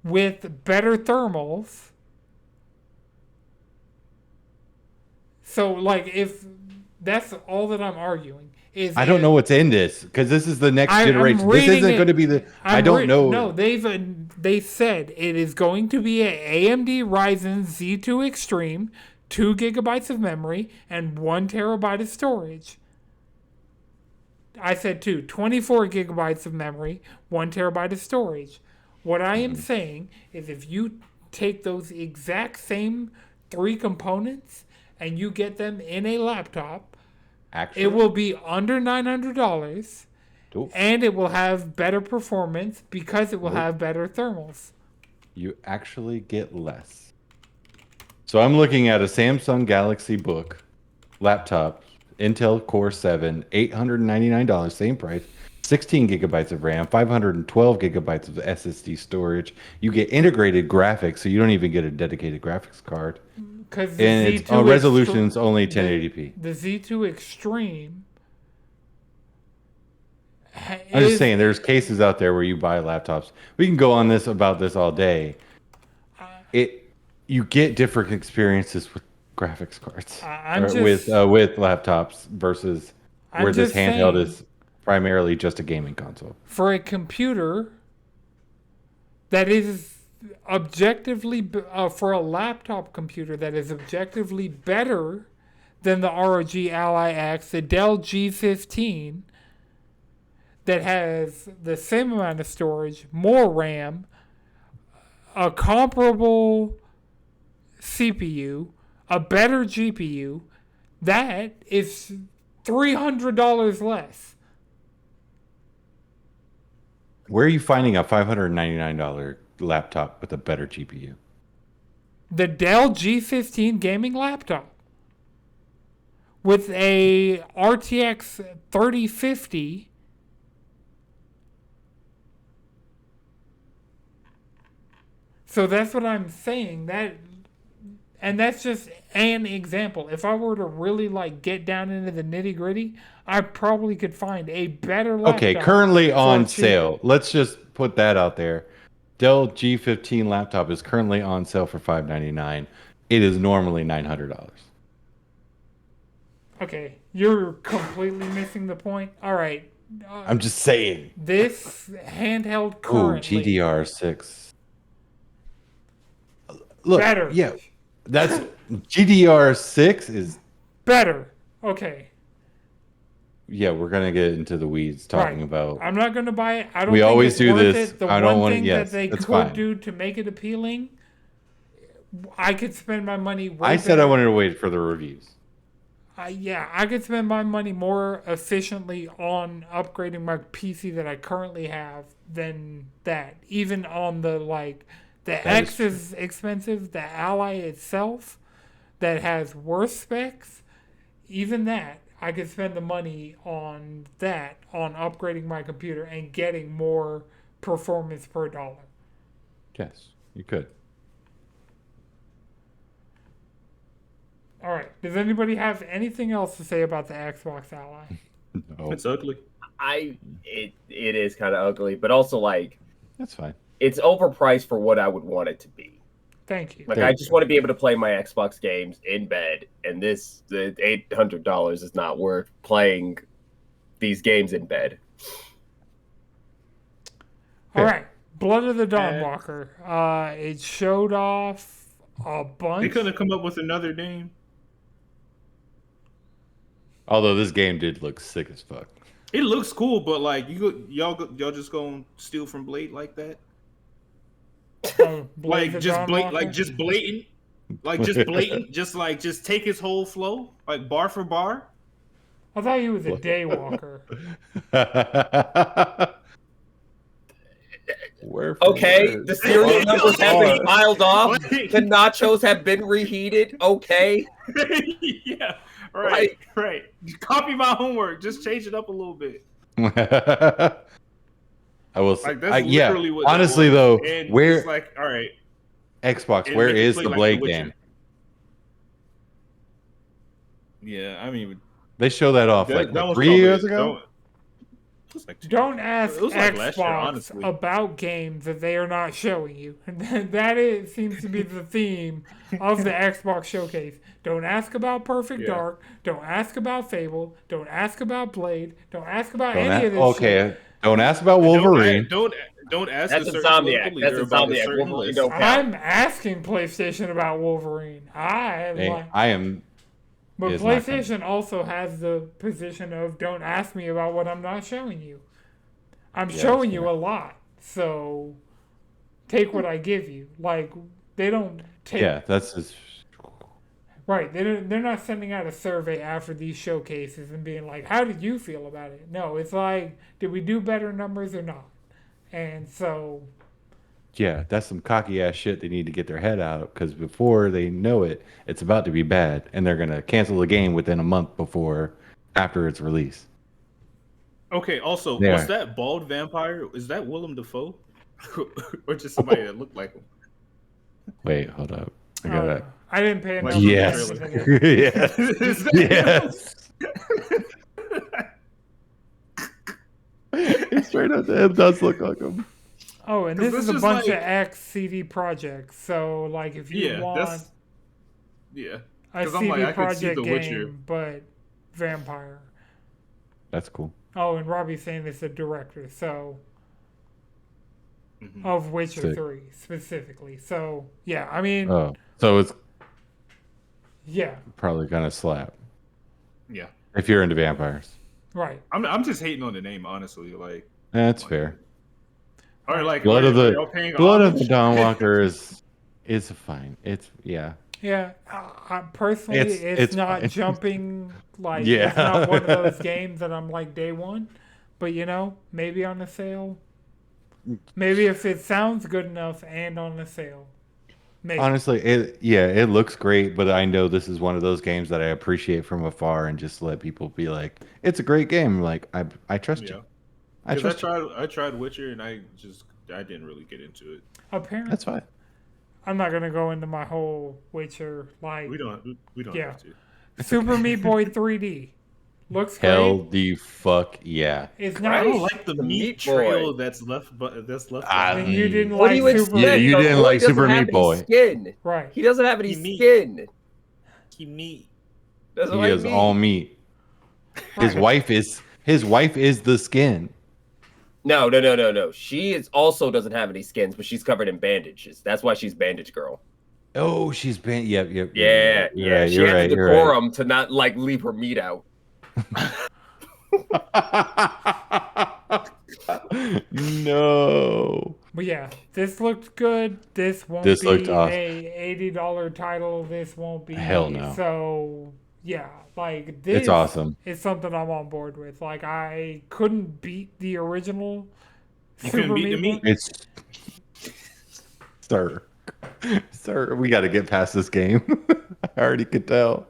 with better thermals. So, like, if that's all that I'm arguing is, I don't know what's in this because this is the next I'm generation. This reading isn't it- going to be the. I don't know. No, they said it is going to be a AMD Ryzen Z2 Extreme, 2 gigabytes of memory, and 1 terabyte of storage. I said 24 gigabytes of memory, 1 terabyte of storage. What I am saying is if you take those exact same 3 components and you get them in a laptop, Actually, it will be under $900 Nope. and it will have better performance because it will Nope. have better thermals. you actually get less. So I'm looking at a Samsung Galaxy Book laptop, Intel Core 7, $899, same price. 16 gigabytes of RAM, 512 gigabytes of SSD storage. You get integrated graphics, so you don't even get a dedicated graphics card. Because And its resolution's only 1080p. The Z2 Extreme. I'm just saying, there's cases out there where you buy laptops. We can go on this about this all day. You get different experiences with graphics cards with laptops versus where this handheld is primarily just a gaming console. For a computer that is objectively for a laptop computer that is objectively better than the ROG Ally X, the Dell G15 that has the same amount of storage, more RAM, a comparable CPU, a better GPU, that is $300 less. Where are you finding a $599 laptop with a better GPU? The Dell G15 gaming laptop with a RTX 3050. So that's what I'm saying. And that's just an example. If I were to really like get down into the nitty gritty, I probably could find a better laptop. Okay, currently on cheaper. sale. Let's just put that out there. Dell G15 laptop is currently on sale for $599. It is normally $900. Okay, you're completely missing the point. All right. I'm just saying. This handheld Ooh, currently GDR6. Look, better. yeah, that's GDR6 is. Better. Okay. Yeah, we're gonna get into the weeds talking Right. about. I'm not going to buy it. I don't We think always it's do worth this. it. The I don't one want- thing yes, that they that's could fine. do to make it appealing, I could spend my money way I said I better. wanted to wait for the reviews. Yeah, I could spend my money more efficiently on upgrading my PC that I currently have than that. Even on the the X is expensive. The Ally itself, that has worse specs, even that I could spend the money on that on upgrading my computer and getting more performance per dollar. Yes, you could. All right. Does anybody have anything else to say about the Xbox Ally? No, It's ugly. It is kind of ugly, but also like that's fine. it's overpriced for what I would want it to be. Thank you. Like There I you just go. want to be able to play my Xbox games in bed, and the $800 is not worth playing these games in bed. All right. Blood of the Dawnwalker. It showed off a bunch. They couldn't have come up with another name. Although this game did look sick as fuck. It looks cool, but like y'all just gonna steal from Blade like that? Blade the Dawnwalker? just blatant, just take his whole flow, like bar for bar. I thought he was a Daywalker. Where from Okay, where? the serial numbers have been piled off. Like- The nachos have been reheated. Okay, Yeah, right. Copy my homework. Just change it up a little bit. I will say, Like that's yeah. literally what. that Honestly, was. though, And where it's like, all right, Xbox, and where make it is play the like Blade Witcher. game? Yeah, I mean, They showed that off that, like that what, was 3 probably- years ago. that- it was like Don't ask It was like last year, Xbox honestly. about games that they are not showing you. Seems to be the theme of the Xbox showcase. Don't ask about Perfect Yeah. Dark. Don't ask about Fable. Don't ask about Blade. Don't ask about Don't any a- of this okay, shit. don't ask about Wolverine. Don't ask that's a certain Insomniac. political That's leader about a Insomniac. certain Wolverine list. don't count. I'm asking PlayStation about Wolverine. I am. But It's not coming. PlayStation also has the position of don't ask me about what I'm not showing you. I'm Yeah, showing that's you fair. a lot, so take what I give you. Like they don't take Yeah, that's just. right. They're not sending out a survey after these showcases and being like, "How did you feel about it?" No, it's like, "Did we do better numbers or not?" And so Yeah, that's some cocky ass shit they need to get their head out because before they know it, it's about to be bad, and they're gonna cancel the game within a month after its release. Okay. Also, There. was that bald vampire? Is that Willem Dafoe, or just somebody that looked like him? Wait, hold up. I I got don't it. know. I didn't pay enough Yes. attention to yes. Is that Yes. It straight up, it does look like him. Oh, and 'Cause this is this a is bunch like- of X CD projects. So like if you Yeah, want that's yeah. a 'cause I'm CD like, I could see project The game, Witcher. but vampire. That's cool. Oh, and Robbie's saying it's a director, so Mhm. of Witcher Sick. 3 specifically. So yeah, I mean, Oh, so it's yeah, probably gonna slap Yeah. if you're into vampires. right. I'm just hating on the name, honestly. Like, That's fair. or like Blood of are the y'all paying Blood of the homage? Dawnwalker is fine. It's yeah. Yeah, personally, It's it's not fine. jumping like Yeah. it's not one of those games that I'm like day one. But you know, maybe on the sale. Maybe if it sounds good enough and on the sale. Maybe. Honestly, it looks great, but I know this is one of those games that I appreciate from afar and just let people be like, it's a great game. Like I trust Yeah. you. I 'Cause trust you. I tried Witcher and I didn't really get into it. Apparently, That's fine. I'm not gonna go into my whole Witcher like We don't yeah. have to. Super Meat Boy 3D looks Hell great. the fuck yeah. It's I not. don't like the The meat Meat Boy. trail that's left, but that's left Then behind. you didn't What do like you Super. Yeah, expect? you Our didn't boy like doesn't Super have Meat any Boy. skin. Right. He doesn't have any He meat. skin. He meat. Doesn't He like is meat. all meat. His Right. wife is the skin. No. She is also doesn't have any skins, but she's covered in bandages. That's why she's bandage girl. Oh, she's been. Yep. Yeah, You're yeah. right. She You're had right. the You're right. decorum to not like leave her meat out. No. But yeah, this looked good. This won't This be looked awesome. a $80 title. This won't be. Hell no. So yeah, like this It's awesome. is something I'm on board with. Like I couldn't beat the original. You couldn't beat the meat. Boy. It's sir. We got to get past this game. I already could tell.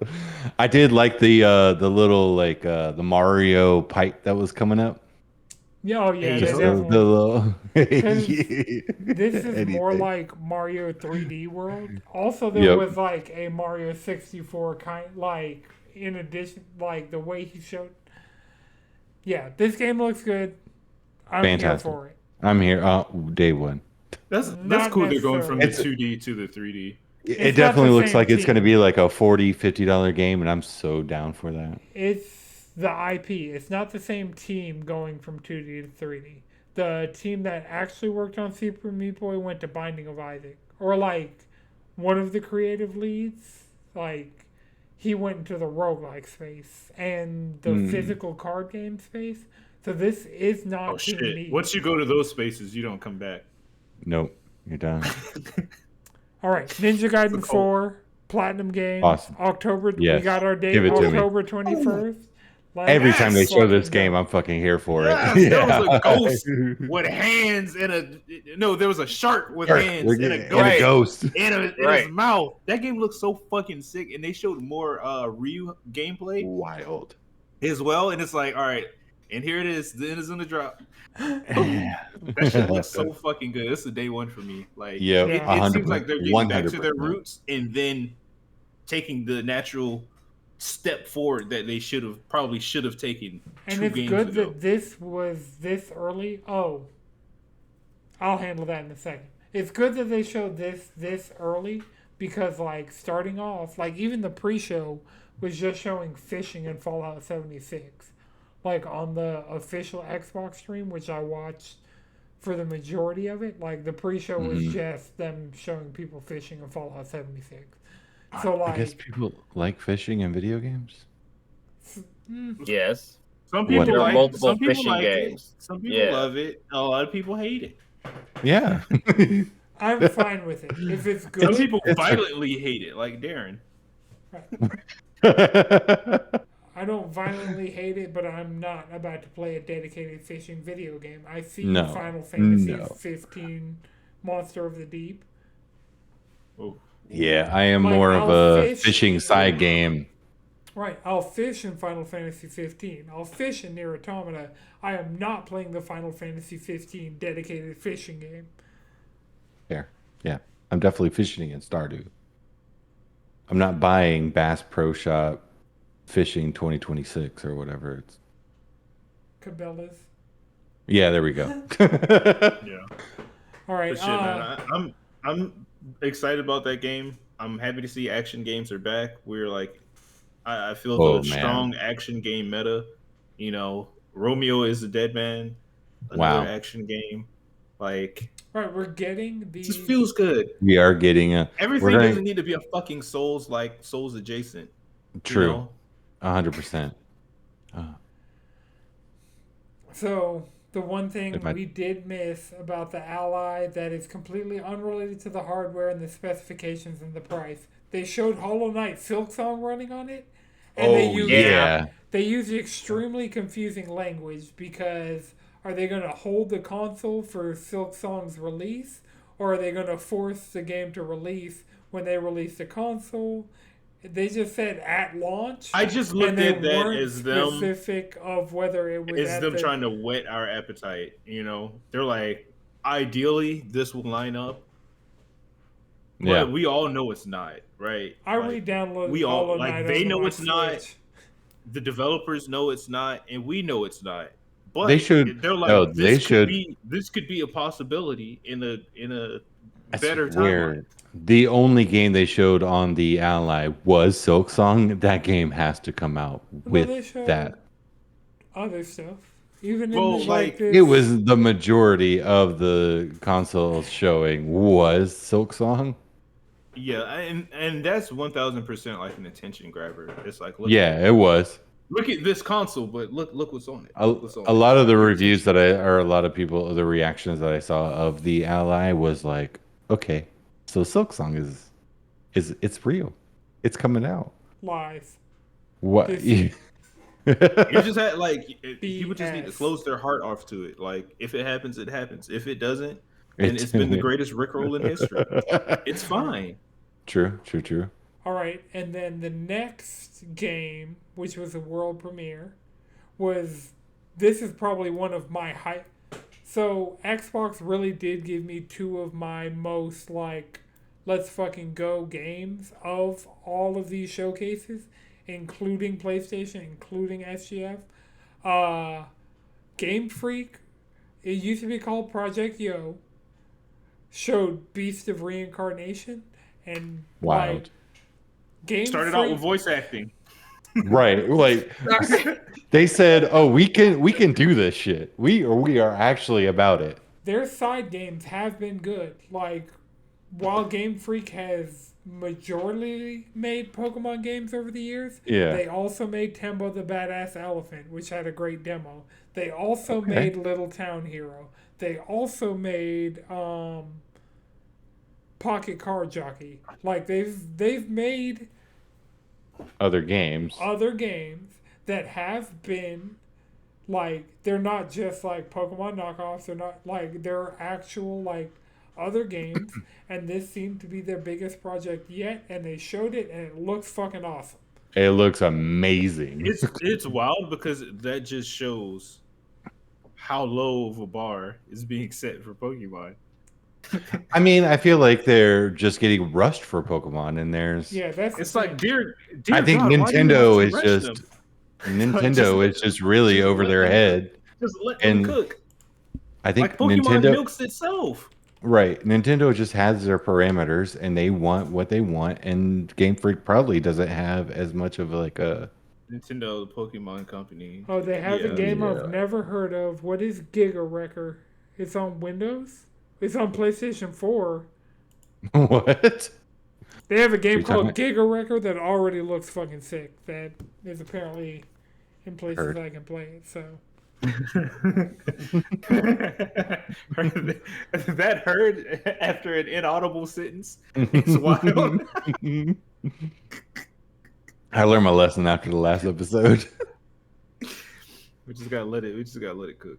I did like the little like the Mario pipe that was coming up. Yeah, oh yeah, Hey, they yo. definitely. little. This is more Anything. like Mario 3D World. Also, there Yep. was like a Mario 64 kind, like in addition, like the way he showed. Yeah, this game looks good. I'm here Fantastic. for it. I'm here. Day one. That's Not cool. They're going from the necessarily. 2D to the 3D. It It's not definitely the looks same like it's going to team. be like a $40-$50 game, and I'm so down for that. It's the IP. It's not the same team going from 2D to 3D. The team that actually worked on Super Meat Boy went to Binding of Isaac, or like one of the creative leads, like he went into the roguelike space and the physical card game space. So this is not Oh Team shit! Meat. Once you go to those spaces, you don't come back. Nope, you're done. All right, Ninja Gaiden cult. 4 Platinum Games. Awesome. October. We Yes. got our date. Give it to me. October 21st. Every time they show this fucking game, go. I'm fucking here for Yes, it. there was a ghost with hands and there was a shark with hands We're and a getting ghost Right. a ghost. in Right. his mouth. That game looks so fucking sick, and they showed more Ryu gameplay Wild. as well. And it's like, all right, and here it is. The end is in the drop. Yeah, That shit looks so fucking good. This is day one for me. Like, Yep, it seems like they're getting back to their 100%. roots and then taking the natural step forward that they probably should have taken And 2 it's games good ago. that this was this early. Oh, I'll handle that in a second. It's good that they showed this early because, like, starting off, like, even the pre-show was just showing fishing in Fallout 76. Like, on the official Xbox stream, which I watched for the majority of it, like, the pre-show was just them showing people fishing in Fallout 76. So, I guess like, people like fishing in video games. Yes. Some people There are like multiple some people fishing like games. it. Some people Yeah. love it. A lot of people hate it. Yeah. I'm fine with it. If it's Some good, people violently hate it, like Darren. I don't violently hate it, but I'm not about to play a dedicated fishing video game. I see No. Final Fantasy No. 15 Monster of the Deep. Oh, Yeah, I am Like, more of I'll a fish fishing in- side game. Right, I'll fish in Final Fantasy 15. I'll fish in Nier Automata. I am not playing the Final Fantasy 15 dedicated fishing game. Fair. Yeah. I'm definitely fishing in Stardew. I'm not buying Bass Pro Shop Fishing 2026 or whatever it's. Cabela's. Yeah, there we go. yeah. All right, But shit, man, I'm excited about that game. I'm happy to see action games are back. We're like, I feel Oh, the man. strong action game meta. You know, Romeo is a dead man. Another Wow. action game. Like, right, we're getting the. it just feels good. We are getting a. Everything we're gonna- doesn't need to be a fucking Souls like Souls adjacent. True. You know? 100%. So, the one thing It might- we did miss about the Ally that is completely unrelated to the hardware and the specifications and the price, they showed Hollow Knight Silksong running on it. And Oh, they used, yeah. They use extremely confusing language because are they going to hold the console for Silksong's release? Or are they going to force the game to release when they release the console? They just said at launch. I just and looked they at that weren't as them. specific of whether it was It's at them the, trying to whet our appetite. You know, they're like, ideally, this will line up. Yeah. but we all know it's not, right? I Like, re-downloaded we all Hollow like Knight they onto know my it's not. Switch. The developers know it's not, and we know it's not. They But should. they're like, Oh, they should. this could be a possibility in a I better timeline. swear, the only game they showed on the Ally was Silk Song. That game has to come out No, they with showed that. other stuff. Even in Well, the, like like this. It was the majority of the consoles showing was Silk Song. yeah, and that's 1000% like an attention grabber. It's like Yeah, it was. look at this console, but look what's on it. A, Look what's on a it. lot of the Your reviews attention. that or a lot of people, the reactions that I saw of the Ally was like, okay, so Silk Song is it's real, it's coming out. Lies. What? This- You just had people just need to BS. close their heart off to it. Like if it happens, it happens. If it doesn't, then It's it's been the greatest Rickroll in history. It's fine. True, true, true. All right, and then the next game, which was a world premiere, was this is probably one of my high. So Xbox really did give me two of my most like let's fucking go games of all of these showcases, including PlayStation, including SGF. Game Freak, it used to be called Project Yo, showed Beast of Reincarnation and Wild. like Game Started out Freak, with voice acting. Right, like they said, oh, we can do this shit. We are actually about it. their side games have been good. Like, while Game Freak has majorly made Pokemon games over the years, Yeah. they also made Tembo the Badass Elephant, which had a great demo. They also Okay. made Little Town Hero. They also made Pocket Card Jockey. Like they've made Other games. other games that have been like they're not just like Pokemon knockoffs. They're not like they're actual like other games, and this seemed to be their biggest project yet. And they showed it, and it looks fucking awesome. It looks amazing. It's wild because that just shows how low of a bar is being set for Pokemon. I mean, I feel like they're just getting rushed for Pokemon, and there's. Yeah, that's It's the like, thing. dear I think God, why do you have Nintendo to is rush just them? Nintendo is just really just over let their them head. Just let them And cook. I think Like Pokemon Nintendo, milks itself. right? Nintendo just has their parameters, and they want what they want. And Game Freak probably doesn't have as much of like a. Nintendo, the Pokemon company. Oh, they have a Yeah. game Yeah. I've never heard of. What is Giga Wrecker? It's on Windows. It's on PlayStation 4. What? They have a game You're called talking- Giga Wrecker that already looks fucking sick. That is apparently in places Heard. I can play it. So That heard after an inaudible sentence. It's wild. I learned my lesson after the last episode. We just gotta let it cook.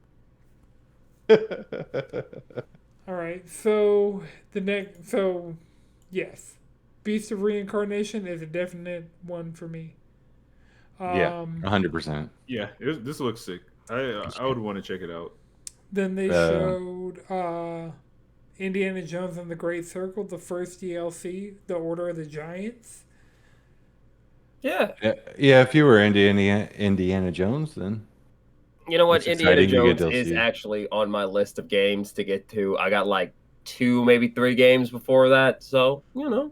all right. So the next. So yes, Beast of Reincarnation is a definite one for me. Yeah, 100%. Yeah, this looks sick. I would want to check it out. Then they showed Indiana Jones and the Great Circle, the first DLC, The Order of the Giants. Yeah. Yeah, if you were Indiana Jones, then You know what? It's Indiana exciting to get Jones to is see. actually on my list of games to get to. I got like 2, maybe 3 games before that. So, Yeah.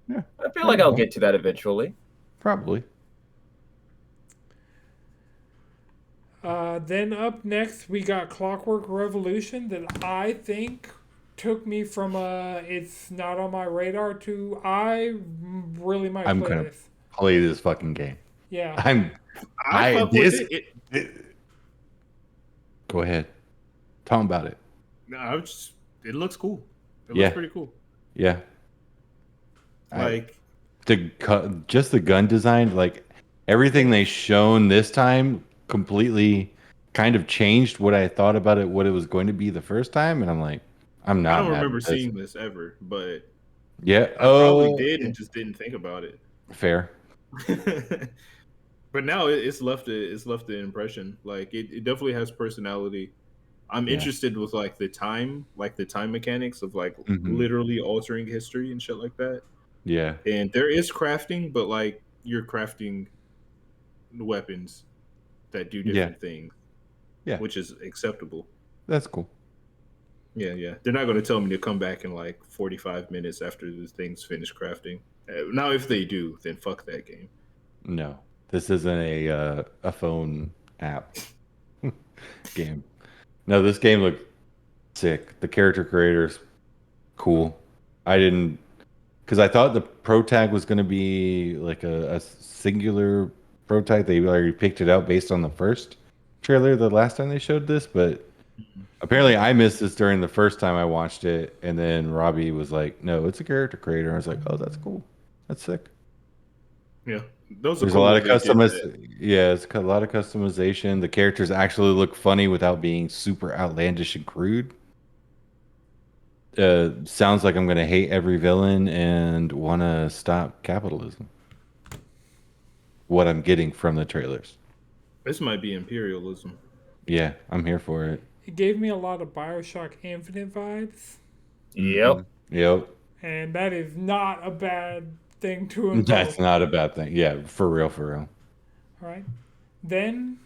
I feel like I'll get to that eventually. probably. Then up next, we got Clockwork Revolution that I think took me from it's not on my radar to I really might I'm play gonna- this. Play this fucking game. Yeah. I fuck with it. Go ahead. Tell them about it. No, it looks cool. It Yeah. looks pretty cool. Yeah. Like Just the gun design, like everything they shown this time completely kind of changed what I thought about it, what it was going to be the first time. And I'm like, I'm not I don't mad remember at this. seeing this ever, but Yeah. I probably did and just didn't think about it. Fair. But now it's left an impression. Like it definitely has personality. I'm Yeah. interested with like the time mechanics of like Mhm. literally altering history and shit like that. Yeah. And there is crafting, but like you're crafting weapons that do Yeah. different things, Yeah. which is acceptable. That's cool. Yeah, yeah. They're not going to tell me to come back in like 45 minutes after the thing's finished crafting. Now, if they do, then fuck that game. No, this isn't a phone app game. No, this game looked sick. The character creators, cool. I didn't, because I thought the pro tag was going to be like a singular pro tag. They already picked it out based on the first trailer the last time they showed this, but apparently I missed this during the first time I watched it, and then Robbie was like, "No, it's a character creator." I was like, "Oh, that's cool. That's sick." Yeah, those are There's a cool lot that of they did that. yeah, it's a lot of customization. The characters actually look funny without being super outlandish and crude. Sounds like I'm gonna hate every villain and want to stop capitalism. What I'm getting from the trailers. This might be imperialism. Yeah, I'm here for it. It gave me a lot of Bioshock Infinite vibes, Yep. Yep. and that is not a bad thing to invoke. That's not a bad thing. Yeah, for real, for real. All right. Then,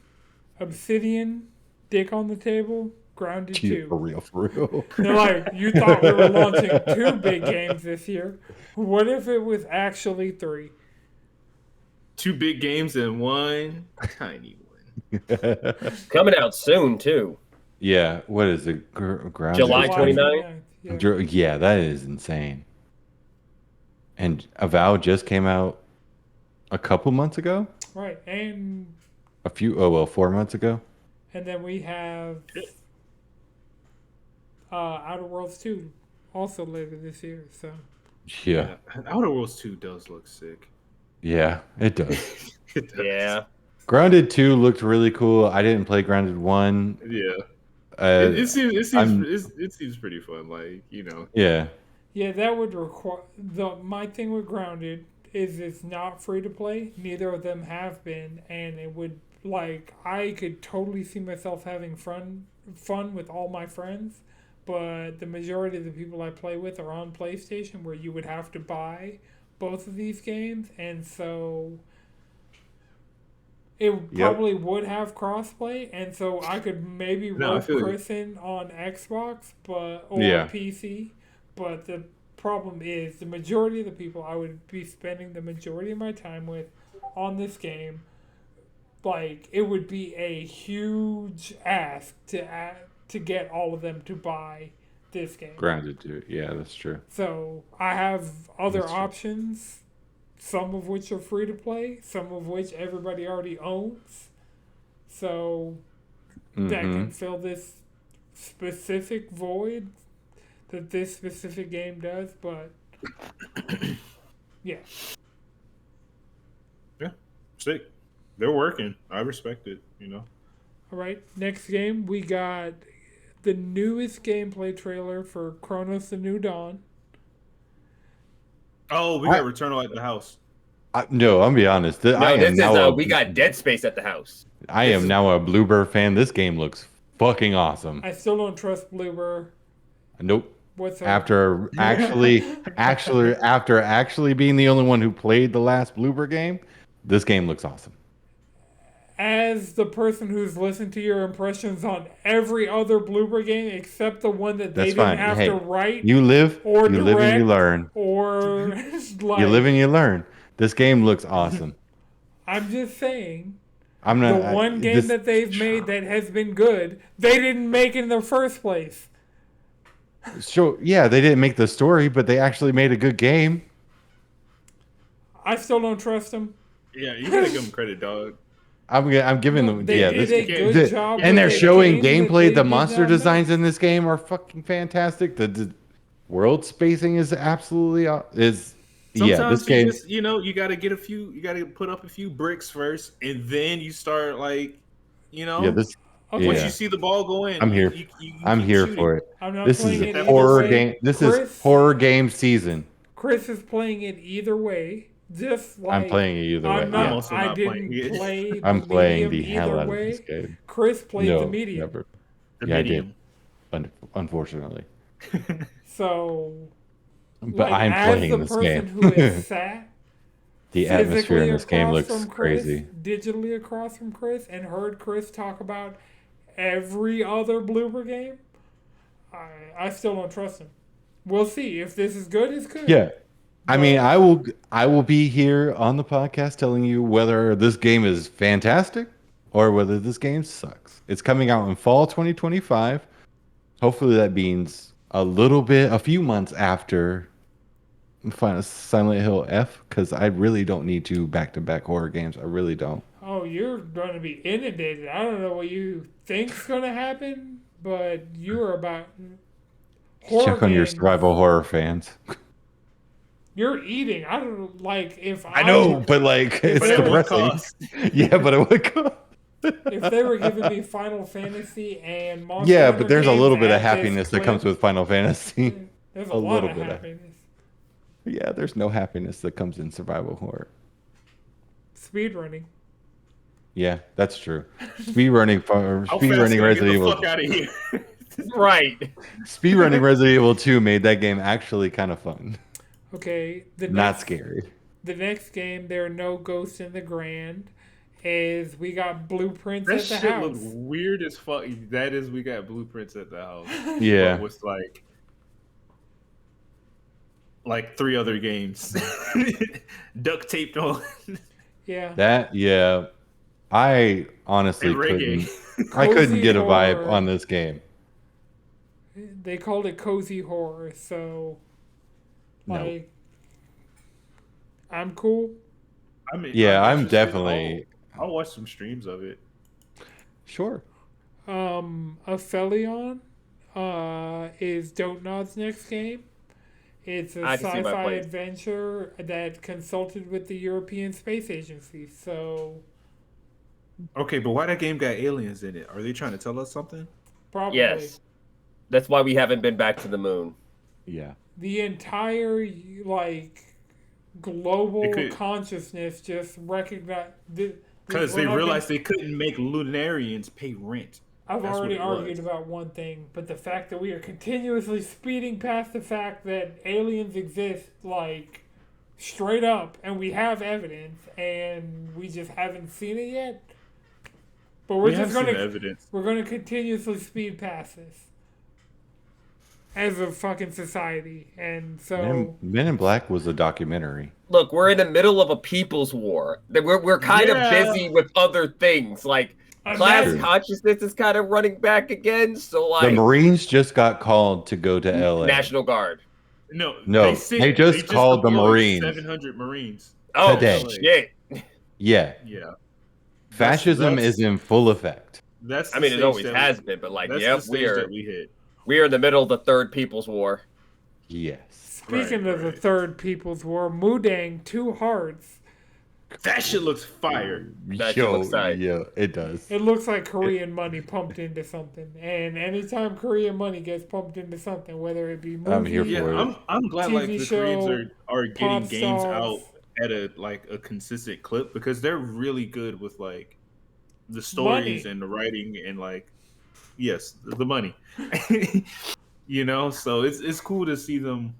Obsidian, Dick on the Table, Grounded For 2. real, for real. They're like, you thought we were launching 2 big games this year. What if it was actually 3? 2 big games and 1 tiny one. Coming out soon too. Yeah, what is it? Grounded? July 29th? Yeah. Yeah, that is insane. And Avowed just came out a couple months ago. Right. And 4 months ago. then we have Outer Worlds 2 also later this year. So Yeah, Outer Worlds 2 does look sick. yeah, it does. It does. Yeah. Grounded 2 looked really cool. I didn't play Grounded 1. Yeah. Uh, It seems pretty fun. Like, you know. yeah, yeah, that would require my thing with Grounded is it's not free to play. Neither of them have been, and it would I could totally see myself having fun with all my friends, but the majority of the people I play with are on PlayStation, where you would have to buy both of these games, and so it probably would have crossplay, and so I could maybe No, I rope feel you. Chris in on Xbox, or Yeah. PC. But the problem is, the majority of the people I would be spending the majority of my time with on this game, it would be a huge ask to get all of them to buy this game. Grounded 2. Yeah, that's true. So I have other That's true. options, some of which are free to play, some of which everybody already owns. So that can fill this specific void that this specific game does, but yeah. Yeah. Sick. They're working. I respect it, you know. All right, next game we got the newest gameplay trailer for Chronos: The New Dawn. Oh, we got Returnal at the house. No, I'm be honest. No, this is we got Dead Space at the house. I am now a Bluebird fan. This game looks fucking awesome. I still don't trust Bluebird Nope. whatsoever. After actually being the only one who played the last Bloober game, this game looks awesome. As the person who's listened to your impressions on every other Bloober game except the one that they That's didn't fine. have Hey, to write You live, or you live and you direct learn. or You live and you learn. This game looks awesome. I'm just saying, I'm the not one game that they've made that has been good, they didn't make in the first place. So yeah, they didn't make the story, but they actually made a good game. I still don't trust them. Yeah, you gotta give them credit, dog. I'm giving them They did a good this- job. and with they're the showing game that gameplay. they The did monster not designs make. in this game are fucking fantastic. The world spacing is absolutely this Sometimes game. you gotta you gotta put up a few bricks first, and then you start Yeah, this. Okay. once Yeah. you see the ball go in, I'm here. I'm keep here shooting. for it. I'm not This is playing it either horror way. game. This Chris, is horror game season. Chris is playing it either way. Just like I'm playing it either way. I'm not, I'm also I not didn't playing it. play. I'm the playing the medium hell either out of way. this game. Chris played No, the medium. never. The Yeah, I did. medium. Unfortunately, So, but like, I'm as playing the this person game. who has sat The atmosphere physically in this game across looks from Chris, crazy. digitally across from Chris, and heard Chris talk about every other blooper game, I still don't trust him. We'll see. If this is good, it's good. Yeah, I mean, But I will be here on the podcast telling you whether this game is fantastic or whether this game sucks. It's coming out in fall 2025. Hopefully that means a few months after Final Silent Hill F, because I really don't need two back-to-back horror games. I really don't. oh, you're going to be inundated. I don't know what you think's going to happen, but you are about horror Check on your games. survival horror fans. You're eating. I don't like if I know, but like it's they were- depressing. Yeah, but it would cost. if they were giving me Final Fantasy and Monster Yeah, Hunter but there's a games little bit of at this happiness that comes clip, with Final Fantasy. There's a a lot little of bit of- happiness. Yeah, there's no happiness that comes in survival horror. Speedrunning. Yeah, that's true. Speedrunning How fast can I Resident get the Evil. fuck out of here? Right. Speedrunning Resident Evil 2 made that game actually kind of fun. Okay, Not scary. The next game, there are no ghosts in the Grand, is we got blueprints That at the shit house. looked weird as fuck. That is, we got blueprints at the house. Yeah. But with like 3 other games, duct taped on. Yeah. I honestly And reggae. I couldn't Cozy get a vibe horror. on this game. They called it cozy horror, so No. like I'm cool. I mean, Yeah, I'm interested. definitely I'll watch some streams of it. sure. Aphelion is Dontnod's next game. It's a I can see my sci-fi place. adventure that consulted with the European Space Agency. So Okay, but why that game got aliens in it? Are they trying to tell us something? probably Yes. That's why we haven't been back to the moon. Yeah. the entire like global It could- consciousness just recognize Because they realized they couldn't make Lunarians pay rent. I've That's already what it argued was. about one thing, but the fact that we are continuously speeding past the fact that aliens exist, like, straight up, and we have evidence, and we just haven't seen it yet. But we're We have just seen gonna evidence. we're gonna continuously speed past this as a fucking society, and so Men in Black was a documentary. Look, we're in the middle of a people's war. We're kind of Yeah. busy with other things. Like class imagine- consciousness is kind of running back again. So The like Marines just got called to go to LA. National Guard. No, they just called the deployed Marines. 700 Marines. Oh Today. shit! Yeah. Yeah. Fascism that's- is in full effect. That's I the mean, it stage always that has been, but like, That's yep, the stage that we hit. we are in the middle of the third People's War. Yes. Speaking Right, of the right. Third People's War, Mudang, Two Hearts. That shit looks fire. That shit looks tight. yeah, it does. It looks like Korean money pumped into something. And anytime Korean money gets pumped into something, whether it be movie, I'm here Yeah, for it. I'm glad like TV the show, Koreans are getting pop games stars. out at a consistent clip because they're really good with like the stories Money. and the writing and like yes, the money. You know, so it's cool to see them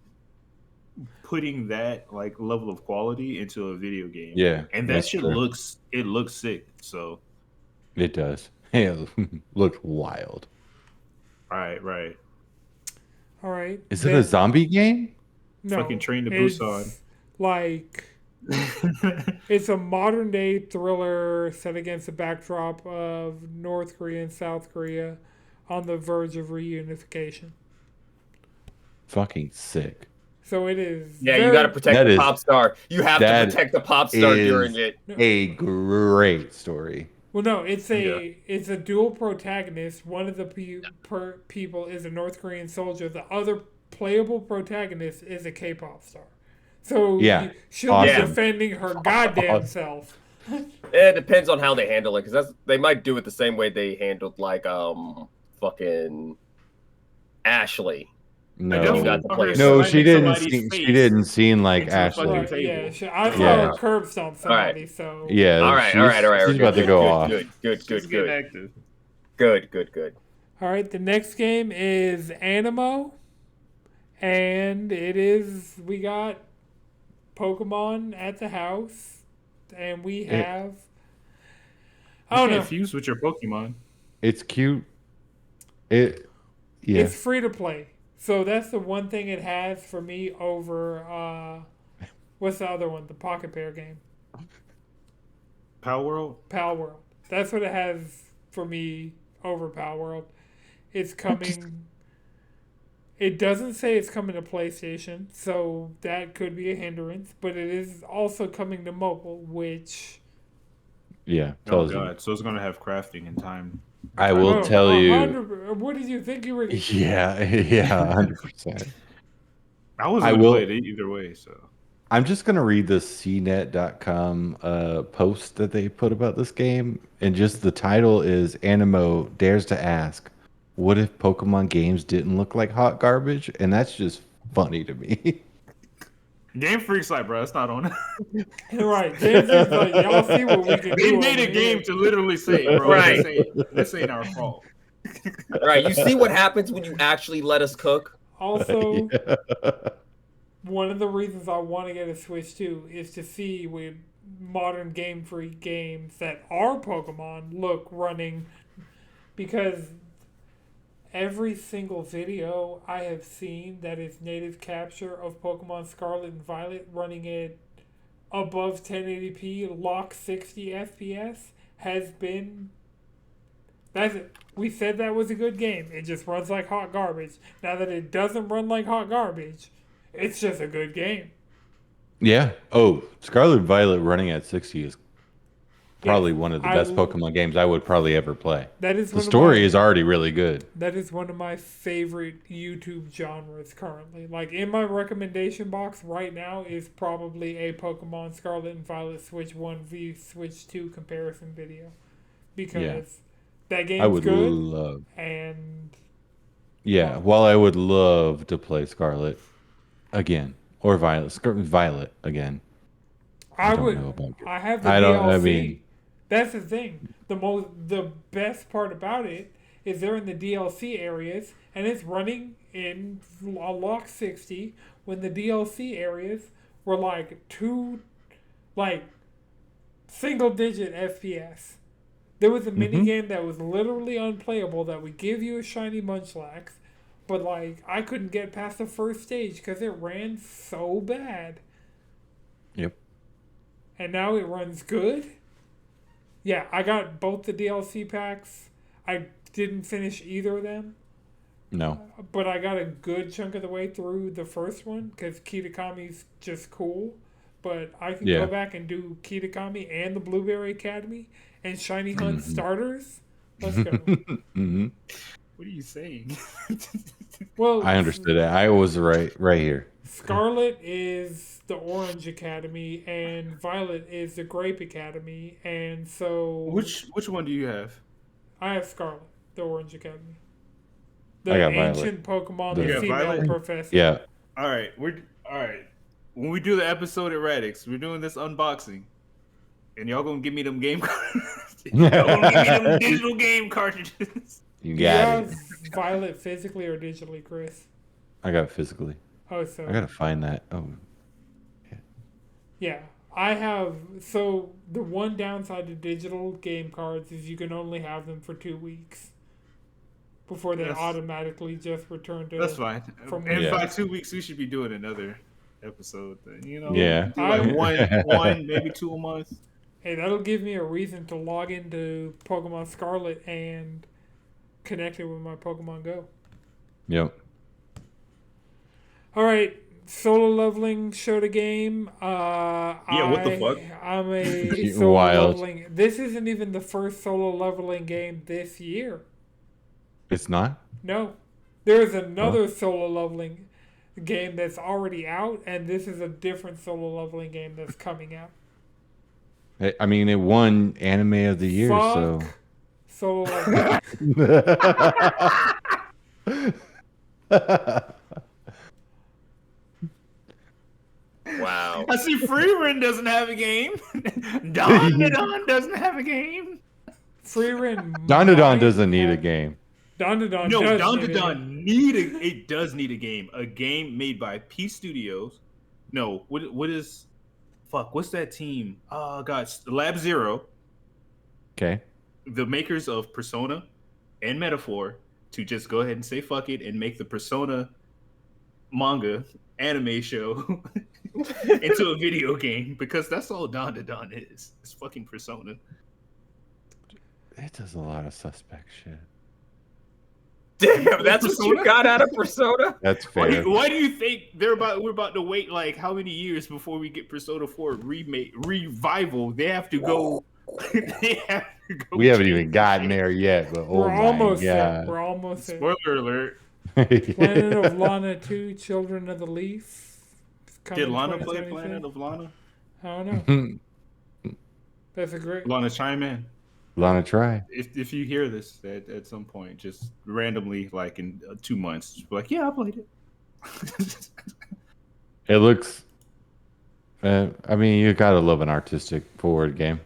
putting that like level of quality into a video game. Yeah, And that that's shit true. looks sick. So It does. It looked wild. right. all right. Is it a zombie game? no, fucking Train to it's Busan. Like it's a modern day thriller set against the backdrop of North Korea and South Korea on the verge of reunification. Fucking sick. So it is. Yeah, you very- got to protect That the is- pop star. You have to that protect the pop star is- during it. A great story. Well, no, it's a dual protagonist. One of the people is a North Korean soldier. The other playable protagonist is a K-pop star. So Yeah, she'll awesome. be defending her goddamn self. It depends on how they handle it, because they might do it the same way they handled like fucking Ashley. No, You got the place. no, Somebody- she didn't. somebody's She face didn't seem like into a Ashley. fucking Right, table. I saw Yeah. her curb stomp somebody. So Yeah, All right, she's, all right. She's we're about good, to go good, off. Good, She's getting active. good. All right, the next game is Animo, and we got Pokemon at the house, and we It, have. You I don't can't know. fuse with your Pokemon. it's cute. It, yeah. It's free to play, so that's the one thing it has for me over. What's the other one? The Pocket Pair game, Power World. Pal World. That's what it has for me over Pal World. It's coming. It doesn't say it's coming to PlayStation, so that could be a hindrance. But it is also coming to mobile, which Yeah, Oh tells you. god! So it's gonna have crafting in time. I will oh, tell you. 100. What did you think you were? Yeah, yeah, 100%. I was I gonna play will. it either way. So I'm just gonna read the CNET.com post that they put about this game, and just the title is "Animo dares to ask, what if Pokemon games didn't look like hot garbage?" And that's just funny to me. Game Freak's like, bro, it's not on. Right, James is like, y'all see what we can They do. made over a game here. to literally say, bro, Right. this ain't our fault. Right. You see what happens when you actually let us cook? Also, Yeah. one of the reasons I want to get a Switch too is to see with modern Game Freak games that are Pokemon look running, because every single video I have seen that is native capture of Pokemon Scarlet and Violet running at above 1080p, lock 60 FPS has been. That's it. We said that was a good game. It just runs like hot garbage. Now that it doesn't run like hot garbage, it's just a good game. Yeah. Oh, Scarlet and Violet running at 60 is probably Yes, one of the I best will- Pokemon games I would probably ever play. That is The one of story my, is already really good. that is one of my favorite YouTube genres currently. Like in my recommendation box right now is probably a Pokemon Scarlet and Violet Switch 1 v Switch 2 comparison video, because that game's I would good love. and Yeah, while I would love to play Scarlet again or Violet again. I don't would. know about I have the I don't. DLC. I mean, That's the thing. The best part about it is they're in the DLC areas and it's running in a lock 60 when the DLC areas were like single digit FPS. There was a mini game that was literally unplayable that would give you a shiny Munchlax, but like I couldn't get past the first stage because it ran so bad. yep. And now it runs good. Yeah, I got both the DLC packs. I didn't finish either of them, No. but I got a good chunk of the way through the first one because Kitakami's just cool. But I can Yeah. go back and do Kitakami and the Blueberry Academy and Shiny Hunt starters. Let's go. hmm What are you saying? Well, I understood that. I was right here. Scarlet is the Orange Academy and Violet is the Grape Academy, and so Which one do you have? I have Scarlet, the Orange Academy. I The got Violet. ancient Pokemon, The- the You got female Violet? professor. Yeah. All right, all right. When we do the episode at Radix, we're doing this unboxing, and y'all gonna give me them game cards. Y'all gonna give me them digital game cartridges. You Do you got have it. Violet physically or digitally, Chris? I got it physically. Oh, so I gotta find that. Oh, yeah, I have. So the one downside to digital game cards is you can only have them for 2 weeks before they That's- automatically just return to. That's fine. From- And Yeah. by 2 weeks, we should be doing another episode. Then Yeah. do like one, maybe 2 a month. Hey, that'll give me a reason to log into Pokemon Scarlet and connect it with my Pokemon Go. yep. All right, solo leveling showed a game. Yeah, what the fuck? I'm a You're solo wild. leveling. This isn't even the first solo leveling game this year. It's not. No, there is another solo leveling game that's already out, and this is a different solo leveling game that's coming out. I mean, it won Anime of the Year, so. Fuck solo leveling. Wow. I see Freerin doesn't have a game. Don doesn't have a game. Freerin Donodon might doesn't need a have- game. Don No, does Don need to it. Don it does need a game. A game made by P Studios. No, what is what's that team? Oh god, Lab Zero, Okay. the makers of Persona and Metaphor, to just go ahead and say fuck it and make the Persona manga anime show into a video game, because that's all Don to Don is. It's fucking Persona. It does a lot of suspect shit. Damn, that's what you got out of Persona? That's fair. Why do you think we're about to wait like how many years before we get Persona 4 revival? They have to go. They have to go. We haven't even gotten there yet, but We're oh almost my there. god. We're almost there. Spoiler alert. Planet of Lana 2, Children of the Leaf. Did Lana play Planet of Lana? I don't know. That's a great. Lana, chime in. Lana, try. If you hear this at some point, just randomly, like in 2 months, just be like, yeah, I played it. It looks. I mean, you gotta love an artistic forward game.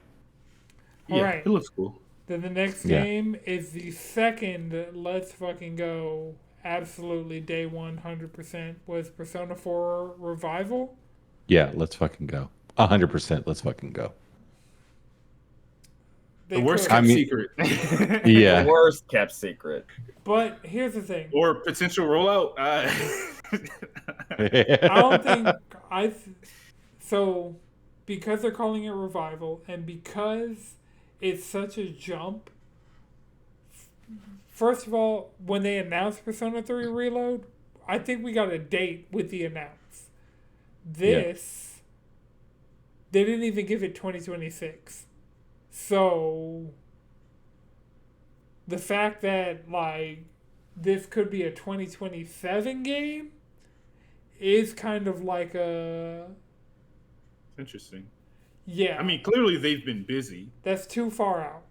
Yeah, All right. it looks cool. Then the next Yeah. game is the second Let's Fucking Go, absolutely day 100%, was Persona 4 Revival. Yeah, let's fucking go. 100%. Let's fucking go. The worst could. kept I mean- secret. Yeah. The worst kept secret. But here's the thing. Or potential rollout. I don't think so, because they're calling it Revival, and because it's such a jump. First of all, when they announced Persona 3 Reload, I think we got a date with the announce. This, they didn't even give it 2026. So, the fact that, like, this could be a 2027 game is kind of like a... Interesting. Yeah. I mean, clearly they've been busy. That's too far out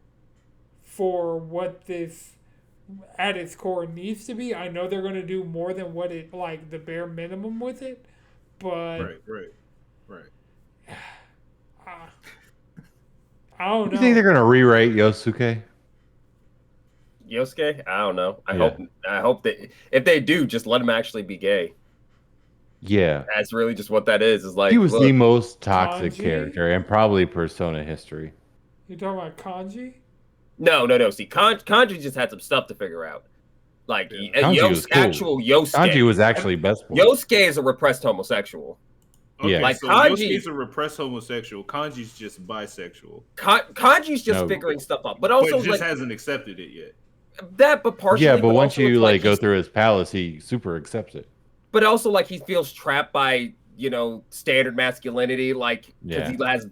for what this at its core needs to be. I know they're going to do more than what it, like, the bare minimum with it, but Right. I don't You think they're know. gonna rewrite Yosuke? Yosuke? I don't know. Yeah. I hope that if they do, just let him actually be gay. Yeah. That's really just what that is. Is like He was look, the most toxic Kanji? character and probably Persona history. You talking about Kanji? No. See, Kanji just had some stuff to figure out. Like Kanji was cool. actual Yosuke. Kanji was actually best boy. Yosuke is a repressed homosexual. Okay, Yeah. Like so Kanji- Yosuke's a repressed homosexual. Kanji's just bisexual. Kanji's just No. figuring stuff up, but But also just like hasn't accepted it yet. that. But partially, Yeah, but once also you it's like go he's- through his palace, he super accepts it. but also like he feels trapped by standard masculinity, like because Yeah. he has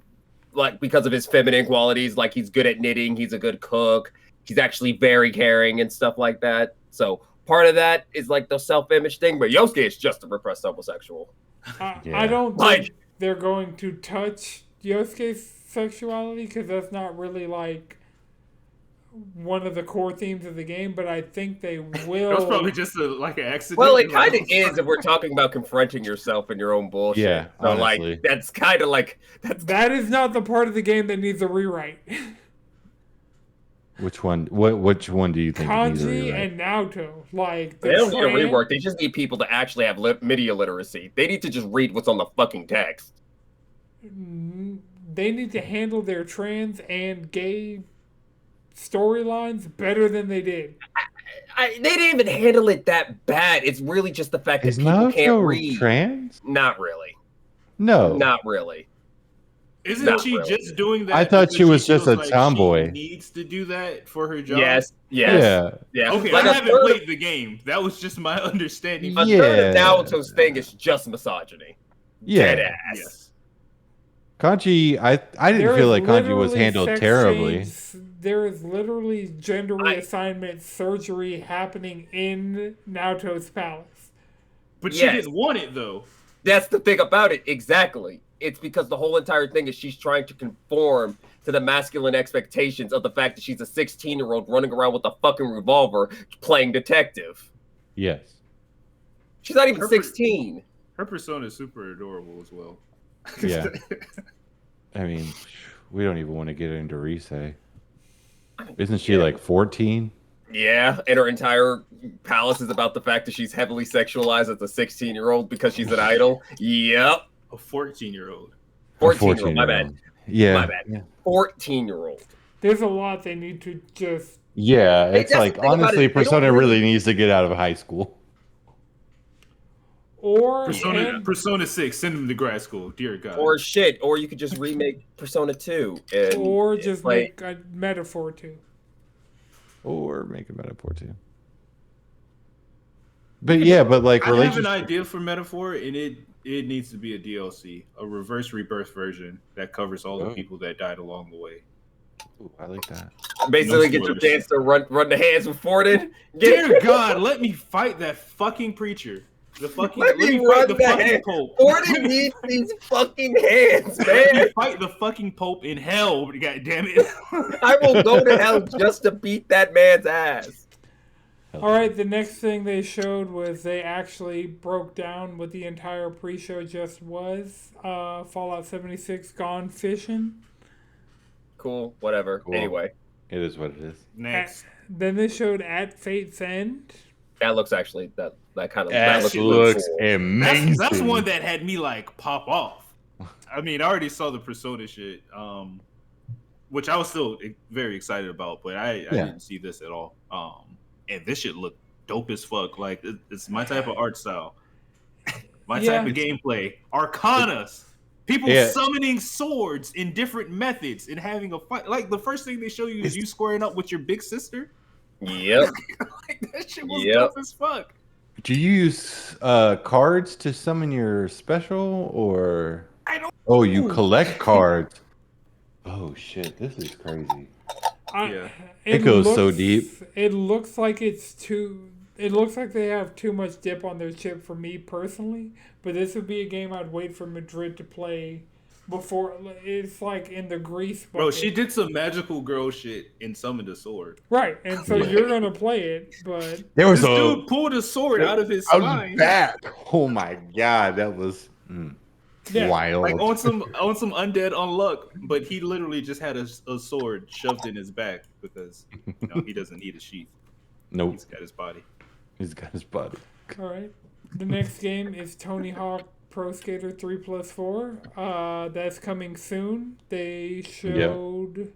like because of his feminine qualities, like he's good at knitting, he's a good cook, he's actually very caring and stuff like that. So part of that is like the self-image thing, but Yosuke is just a repressed homosexual. I Yeah. don't Like- think they're going to touch Yosuke's sexuality because that's not really, like, one of the core themes of the game, but I think they will. That was probably just like an accident. Well, it kind of is if we're talking about confronting yourself and your own bullshit. Yeah, so honestly. like that's kind of like That is not the part of the game that needs a rewrite. Which one? Which one do you think? needs a Kanji rewrite? and Naoto, like they don't need a plan- rework. They just need people to actually have media literacy. They need to just read what's on the fucking text. They need to handle their trans and gay storylines better than they did. They didn't even handle it that bad. It's really just the fact that Is people can't Naruto read. trans? Not really. No. Not really. Isn't Not she really. just doing that? I thought because she was just feels a like tomboy. She needs to do that for her job. Yes. Yeah. Okay, Like I a haven't third played the game. That was just my understanding. Of, a third of Naoto's thing is just misogyny. Dead Yeah. ass. Yes. Kanji, I didn't There feel is like Kanji was literally handled sex terribly. change- There is literally gender I- reassignment surgery happening in Naoto's palace. But she Yes. didn't want it though. That's the thing about it. Exactly. It's because the whole entire thing is she's trying to conform to the masculine expectations of the fact that she's a 16-year-old running around with a fucking revolver playing detective. Yes. She's not even Her 16. Her persona is super adorable as well. Yeah. I mean, we don't even want to get into Risei. Isn't she like 14? Yeah, and her entire palace is about the fact that she's heavily sexualized as a 16-year-old because she's an idol. Yep. A 14-year-old. 14-year-old, my bad. Yeah. My bad. Yeah. 14-year-old. There's a lot they need to just. Yeah, Hey, it's that's like the thing about honestly, it, they don't Persona really- really needs to get out of high school. Or Persona 6, send him to grad school. Dear God. Or shit, or you could just remake Persona 2 and or just play- make a metaphor too. Or make a metaphor too. But yeah, but like I have an relationship. idea for metaphor, and it needs to be a DLC, a reverse rebirth version that covers all the Oh. people that died along the way. Ooh, I like that. basically No get your spoilers. chance to run the hands with Forden. Dear God, let me fight that fucking preacher. The fucking Let me fight run the that fucking hand. pope. Forden needs these fucking hands, Let man. me fight the fucking pope in hell. God damn it! I will go to hell just to beat that man's ass. All right, the next thing they showed was they actually broke down what the entire pre-show just was. Fallout 76 Gone Fishing. Cool, whatever. Cool. Anyway, It is what it is. Next, Then they showed At Fate's End. that looks actually that kind of That looks looks cool. amazing. that's one that had me like pop off. I mean, I already saw the Persona shit, which I was still very excited about, but I didn't see this at all. And this shit looked dope as fuck. Like it's my type of art style, my Yeah. type of gameplay. Arcanas, people Yeah. summoning swords in different methods and having a fight. Like the first thing they show you is you squaring up with your big sister. Yep. Like that shit was Yep. dope as fuck. Do you use cards to summon your special, or I don't. oh, you collect cards? Oh shit, this is crazy. Yeah. It goes so deep. It looks like it's too. It looks like they have too much dip on their chip for me personally. But this would be a game I'd wait for Madrid to play before. It's like in the grease bucket. Bro, she did some magical girl shit and summoned a sword. Right, and so you're gonna play it, but There was This a dude pulled a sword out of his out of spine. the back. Oh my god, that was yeah. wild. Like on some undead unluck, but he literally just had a sword shoved in his back because he doesn't need a sheath. Nope, He's got his body. he's got his body. All right. The next game is Tony Hawk Pro Skater 3+4. That's coming soon. They showed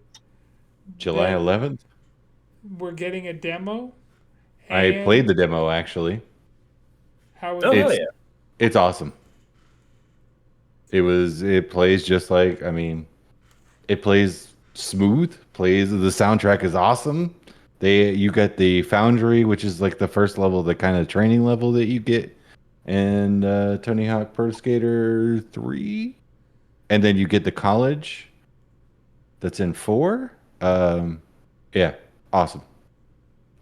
July that 11th. we're getting a demo. I and played the demo actually. How is Oh, it? hell It's- yeah. It's awesome. It plays just like, I mean, it plays smooth, the soundtrack is awesome. You get the Foundry, which is like the first level, the kind of training level that you get in Tony Hawk Pro Skater 3. And then you get the college that's in 4. Yeah, awesome.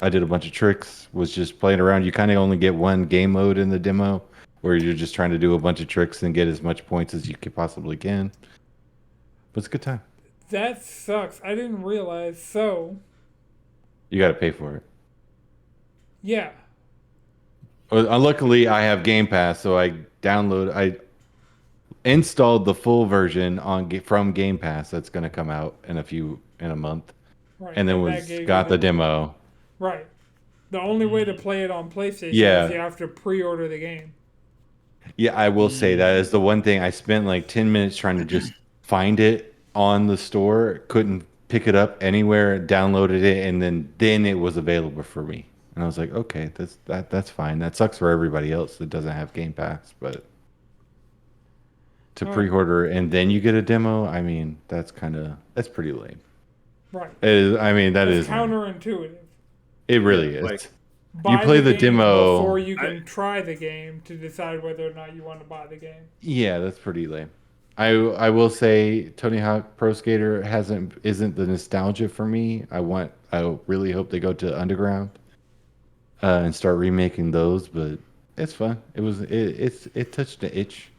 I did a bunch of tricks, was just playing around. You kind of only get one game mode in the demo where you're just trying to do a bunch of tricks and get as much points as you possibly can. But it's a good time. That sucks. I didn't realize. So, You got to pay for it. yeah. Luckily, I have Game Pass, so I installed the full version from Game Pass. That's going to come out in a month, Right. and then that gave you got the demo. Right. The only way to play it on PlayStation Yeah. is you have to pre-order the game. Yeah, I will say that is the one thing I spent like 10 minutes trying to just find it on the store. Couldn't pick it up anywhere. Downloaded it, and then it was available for me. And I was like, okay, that's fine. That sucks for everybody else that doesn't have Game Pass, but to All right. pre-order and then you get a demo, I mean, that's pretty lame. Right. It is, I mean, that It's is lame. counterintuitive. It really Yeah, is. like- Buy play the game demo- before you can try the game to decide whether or not you want to buy the game. Yeah, that's pretty lame. I will say Tony Hawk Pro Skater isn't the nostalgia for me. I really hope they go to Underground and start remaking those, but it's fun. It touched the itch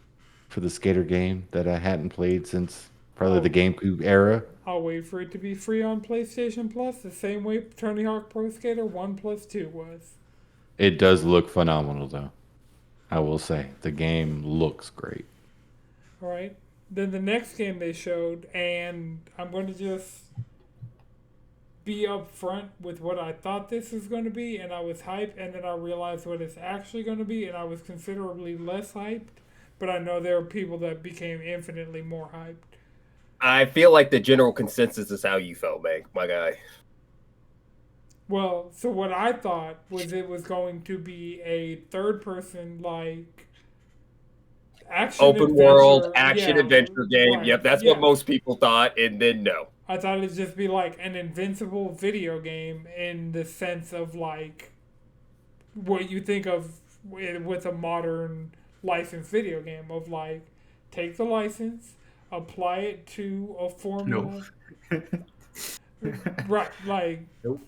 for the skater game that I hadn't played since probably the GameCube era. I'll wait for it to be free on PlayStation Plus, the same way Tony Hawk Pro Skater 1+2 was. It does look phenomenal though. I will say the game looks great. All right. Then the next game they showed, and I'm going to just be upfront with what I thought this was going to be, and I was hyped, and then I realized what it's actually going to be, and I was considerably less hyped. But I know there are people that became infinitely more hyped. I feel like the general consensus is how you felt, Meg, my guy. Well, so what I thought was it was going to be a third person like action Open world adventure, action yeah, adventure game. right, Yep, that's yeah. what most people thought, and then no. I thought it'd just be like an invincible video game in the sense of like what you think of with a modern licensed video game of like take the license, apply it to a formula. Right, like Nope.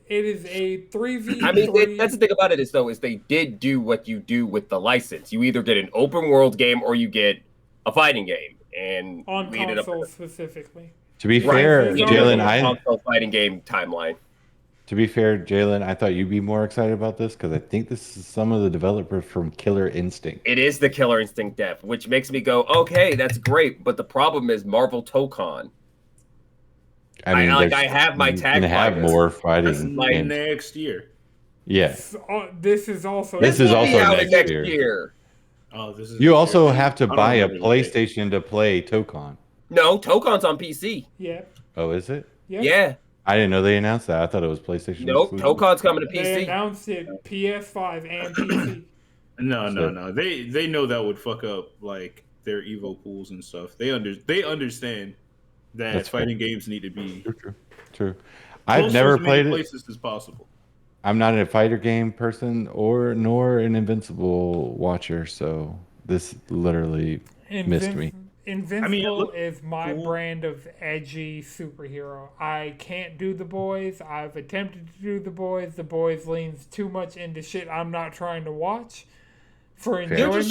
it is a 3v3. I mean, that's the thing about it is they did do what you do with the license. You either get an open world game or you get a fighting game, and on we ended up console specifically. To be Right. fair, Yeah, Jalen, yeah. console fighting game timeline. to be fair, Jalen, I thought you'd be more excited about this because I think this is some of the developers from Killer Instinct. It is the Killer Instinct dev, which makes me go, okay, that's great. But the problem is Marvel Tokon. I mean, I have my you tag can have fighters. more That's fighting games. next year. Yeah. This is also This is will be also out next year. Oh, this is. You next also year. have to I don't buy a remember the date. PlayStation to play Tokon. No, Tokon's on PC. yeah. Oh, is it? Yeah. I didn't know they announced that. I thought it was PlayStation. Nope, exclusive. Tokon's coming to They PC. announced it PS5 and PC. No. They know that would fuck up like their Evo pools and stuff. They understand that That's fair. fighting games need to be True. I've close never to as many played it. places as possible. I'm not a fighter game person nor an Invincible watcher, so this literally missed me. Invincible I mean, it looked is my cool. brand of edgy superhero. I can't do The Boys. I've attempted to do The Boys. The Boys leans too much into shit I'm not trying to watch for enjoyment. You're just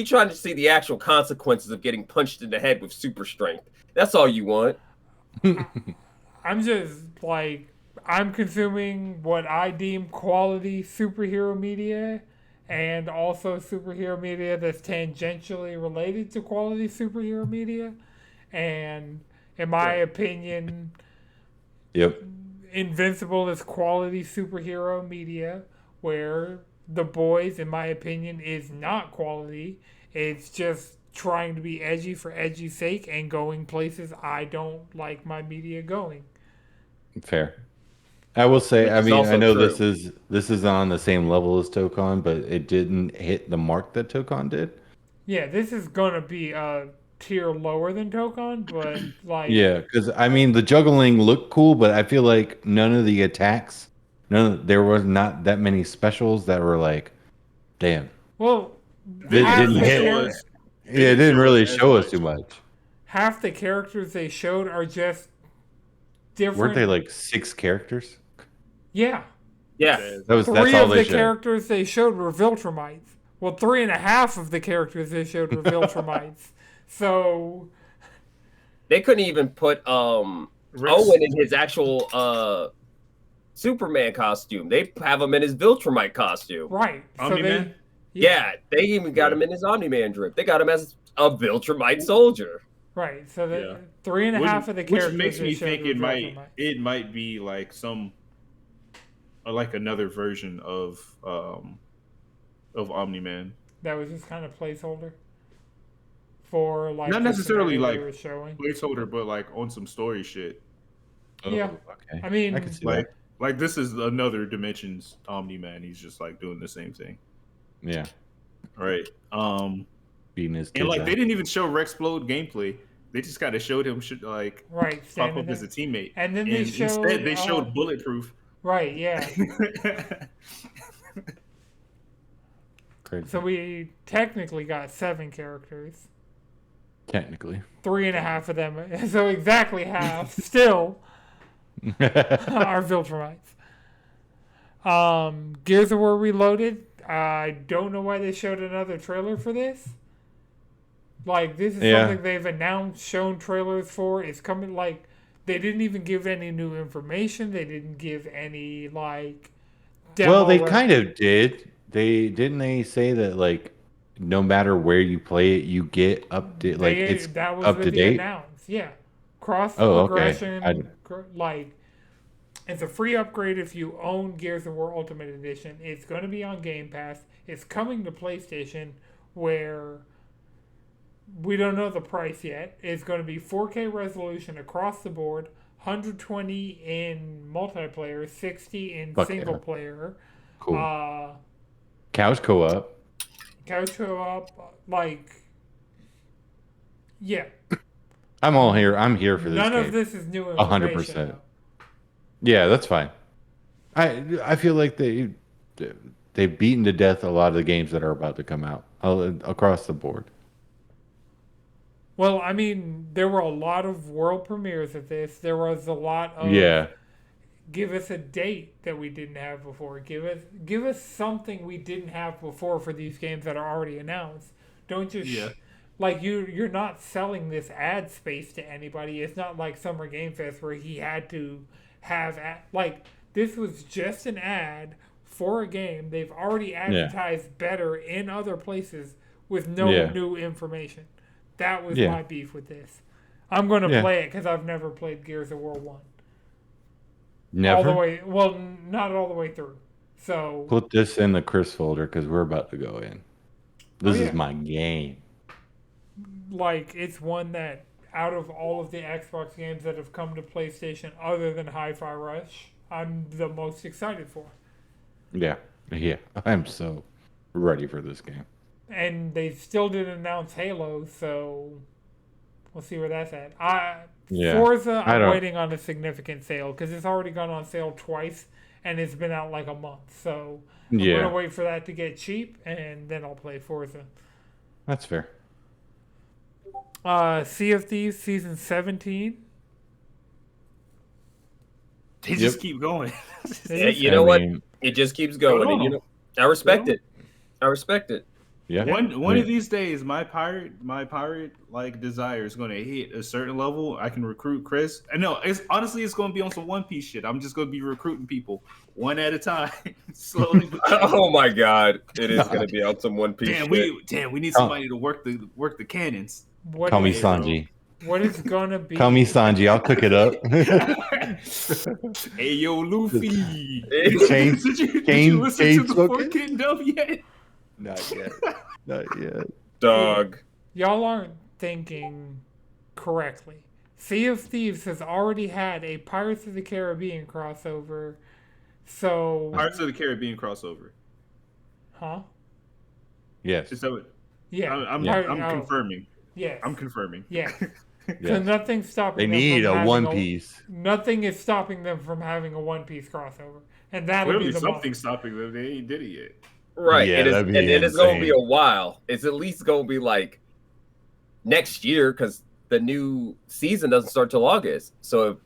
trying to see the actual consequences of getting punched in the head with super strength. That's all you want. I'm just like I'm consuming what I deem quality superhero media and also superhero media that's tangentially related to quality superhero media. And in my opinion, Yep. Invincible is quality superhero media where The Boys, in my opinion, is not quality. It's just trying to be edgy for edgy's sake and going places I don't like my media going. Fair. I will say, Which I is mean, I also know true. this is on the same level as Tokon, but it didn't hit the mark that Tokon did. Yeah, this is gonna be a tier lower than Tokon, but like Yeah, because I mean, the juggling looked cool, but I feel like none of the attacks, there was not that many specials that were like, damn. well, They half didn't the hit. char- Yeah, it didn't really as show us much. too much. half the characters they showed are just different. Weren't they like 6 characters? Yeah, Yeah. That's three all of they the showed. characters they showed were Viltrumites. Well, 3.5 of the characters they showed were Viltrumites. So They couldn't even put Rex- Owen in his actual Superman costume. They have him in his Viltrumite costume. right, so Omni-Man? Yeah, they even got him in his Omni-Man drip. They got him as a Viltrumite soldier. right. So the Yeah. 3.5 of the characters which makes they me showed think were it Viltrumites. might be like like another version of Omni-Man. That was just kind of placeholder for like Not the necessarily scenario like they were showing. placeholder, but like on some story shit. Yeah. Okay. I mean, I can see Like this is another Dimensions Omni-Man. He's just like doing the same thing, that. Yeah. right? Beating his And kids like out. they didn't even show Rexplode gameplay. They just kind of showed him like right, pop standing up as a there. teammate. And then they Instead, showed, they showed Bulletproof. right, yeah. Crazy. So we technically got 7 characters. Technically. 3.5 of them, so exactly half, still are Viltrumites. Gears of War Reloaded. I don't know why they showed another trailer for this. Like, this is Yeah. something they've announced, shown trailers for. It's coming, like, they didn't even give any new information. They didn't give any, like, demo. Well, they kind of did. They say that like no matter where you play it, you get update like it's that was up what to they date. announced. Yeah. Cross Oh, okay. progression, I- like, It's a free upgrade if you own Gears of War Ultimate Edition. It's going to be on Game Pass. It's coming to PlayStation, where we don't know the price yet. It's going to be 4K resolution across the board, 120 in multiplayer, 60 in Fuck single yeah. player. Cool. Uh, Couch co-op. couch co-op, like, yeah. I'm all here. I'm here for this None game. of this is new information. 100%. though. Yeah, that's fine. I feel like they've beaten to death a lot of the games that are about to come out across the board. Well, I mean, there were a lot of world premieres of this. There was a lot of Yeah. give us a date that we didn't have before. Give us something we didn't have before for these games that are already announced. Don't just like you're not selling this ad space to anybody. It's not like Summer Game Fest where he had to have like this was just an ad for a game. They've already advertised better in other places with no new information. That was my beef with this. I'm going to play it because I've never played Gears of War 1. Never? All the way, well, not all the way through. So Put this in the Chris folder because we're about to go in. This is my game. like, it's one that, out of all of the Xbox games that have come to PlayStation other than Hi-Fi Rush, I'm the most excited for. Yeah. I'm so ready for this game. And they still didn't announce Halo, so we'll see where that's at. Forza, I'm waiting on a significant sale because it's already gone on sale twice and it's been out like a month. So I'm going to wait for that to get cheap and then I'll play Forza. That's fair. Sea of Thieves Season 17. They just keep going. You know what? It just keeps going. And, you know, I respect it. I respect it. Yeah. One of these days, my pirate like desire is going to hit a certain level. I can recruit Chris. I know it's going to be on some One Piece shit. I'm just going to be recruiting people one at a time, slowly. Oh my god, it is going to be on some One Piece. We need somebody to work the cannons. Call me Sanji. What is gonna be? Call me Sanji. I'll cook it up. Hey yo, Luffy. Did you listen to the Four Kid dub yet? Not yet. Dog. Y'all aren't thinking correctly. Sea of Thieves has already had a Pirates of the Caribbean crossover. So Pirates of the Caribbean crossover. Huh? Yes. Is that what? Yeah. I'm confirming. Yes. I'm confirming. Yeah. So nothing's stopping They them need from a One Piece. Nothing is stopping them from having a One Piece crossover. And that'll be the something's stopping them. They ain't did it yet. Right. Yeah, and it's going to be a while. It's at least going to be like next year because the new season doesn't start till August. So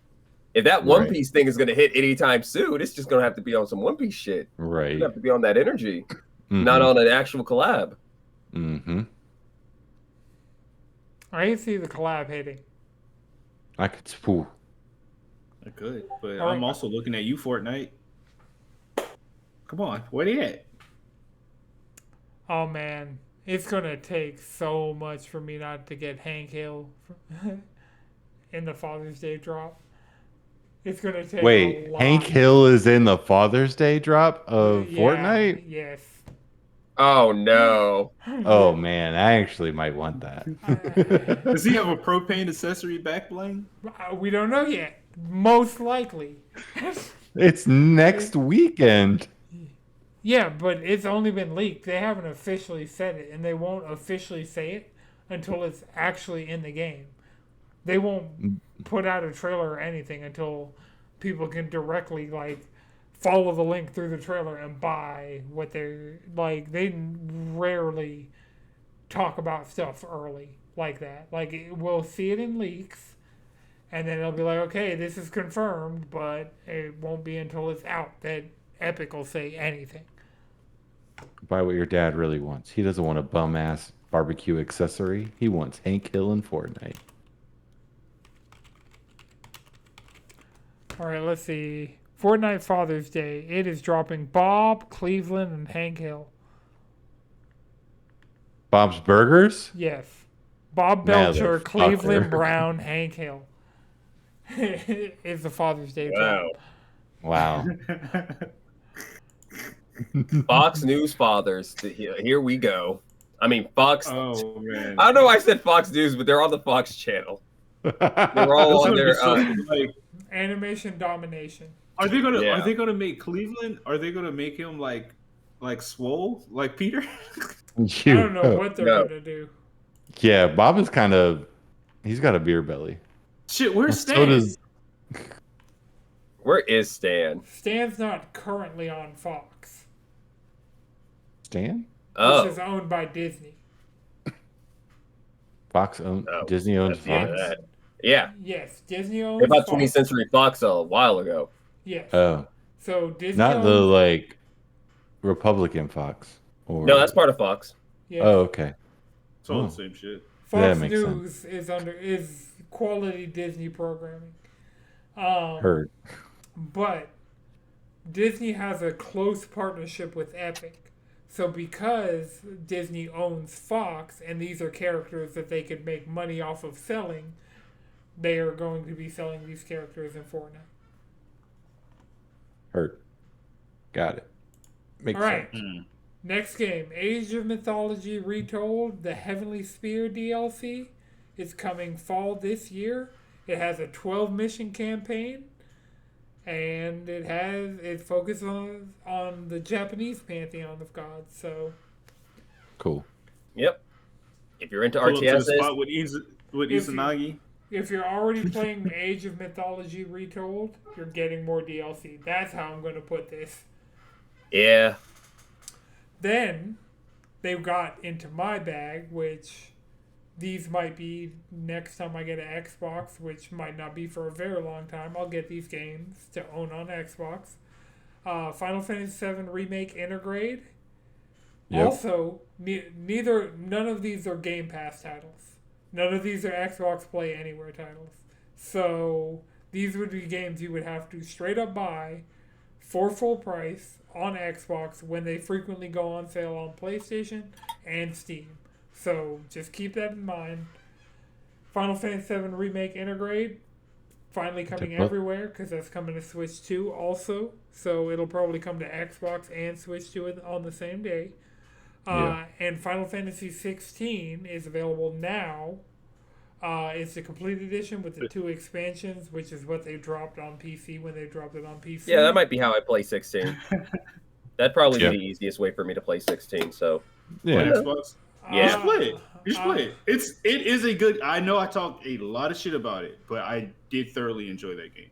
if that One Piece thing is going to hit anytime soon, it's just going to have to be on some One Piece shit. Right. You have to be on that energy, not on an actual collab. Mm-hmm. I can see the collab hitting. I could. I could, but I'm also looking at you, Fortnite. Come on, where they at? Oh man, it's gonna take so much for me not to get Hank Hill in the Father's Day drop. It's gonna take. Wait, a lot. Hank Hill is in the Father's Day drop of Fortnite? Yes. Oh no. Oh man, I actually might want that. Does he have a propane accessory back bling? We don't know yet. Most likely. It's next weekend. Yeah, but it's only been leaked. They haven't officially said it, and they won't officially say it until it's actually in the game. They won't put out a trailer or anything until people can directly follow the link through the trailer and buy what they're like. They rarely talk about stuff early like that. We'll see it in leaks, and then it'll be like, okay, this is confirmed, but it won't be until it's out that Epic will say anything. Buy what your dad really wants. He doesn't want a bum ass barbecue accessory. He wants Hank Hill in Fortnite. All right, let's see. Fortnite Father's Day. It is dropping Bob, Cleveland, and Hank Hill. Bob's Burgers? Yes. Bob Belcher, Cleveland Brown, Hank Hill. Is the Father's Day drop. Wow. Fox News fathers. Here we go. I mean, Fox. Oh man. I don't know why I said Fox News, but they're on the Fox channel. They're all This is on gonna be their. so like. Animation domination. Are they gonna Yeah. Are they gonna make Cleveland? Are they gonna make him like swole like Peter? I don't know what they're No. gonna do. Yeah, Bob is kind of. He's got a beer belly. Shit, where's So Stan? does. Where is Stan? Stan's not currently on Fox, Stan? Oh, which is owned by Disney. Fox owns. Oh, Disney owns that's the end Fox. of that. Yeah, Yes, Disney owns they bought Fox. 20th Century Fox a while ago. Yes. Oh, So Disney not owns, the like Republican Fox. Or No, that's part of Fox. yes. Oh, okay. It's all Oh. the same shit. Fox That makes News is quality Disney programming. Heard. But Disney has a close partnership with Epic. So because Disney owns Fox and these are characters that they could make money off of selling, they are going to be selling these characters in Fortnite. Heard. Got it. Makes All right. sense. Next game, Age of Mythology Retold, the Heavenly Spear DLC is coming fall this year. It has a 12 mission campaign and it focuses on the Japanese pantheon of gods. So Cool. Yep. If you're into Pull up to the RTSs, spot with Izanagi. if you're already playing Age of Mythology Retold, you're getting more DLC. That's how I'm going to put this. yeah. Then they got into my bag, which these might be next time I get an Xbox, which might not be for a very long time. I'll get these games to own on Xbox. Final Fantasy VII Remake Intergrade. Yep. Also, none of these are Game Pass titles. None of these are Xbox Play Anywhere titles. So these would be games you would have to straight up buy for full price on Xbox when they frequently go on sale on PlayStation and Steam. So just keep that in mind. Final Fantasy VII Remake Intergrade finally coming everywhere because that's coming to Switch 2 also. So it'll probably come to Xbox and Switch 2 on the same day. And Final Fantasy 16 is available now. It's the complete edition with the 2 expansions, which is what they dropped on PC when they dropped it on PC. Yeah, that might be how I play 16. That'd probably Yeah. be the easiest way for me to play 16. So Yeah. On Xbox. Yeah. You should play it. You should play it. It is a good. I know I talk a lot of shit about it, but I did thoroughly enjoy that game.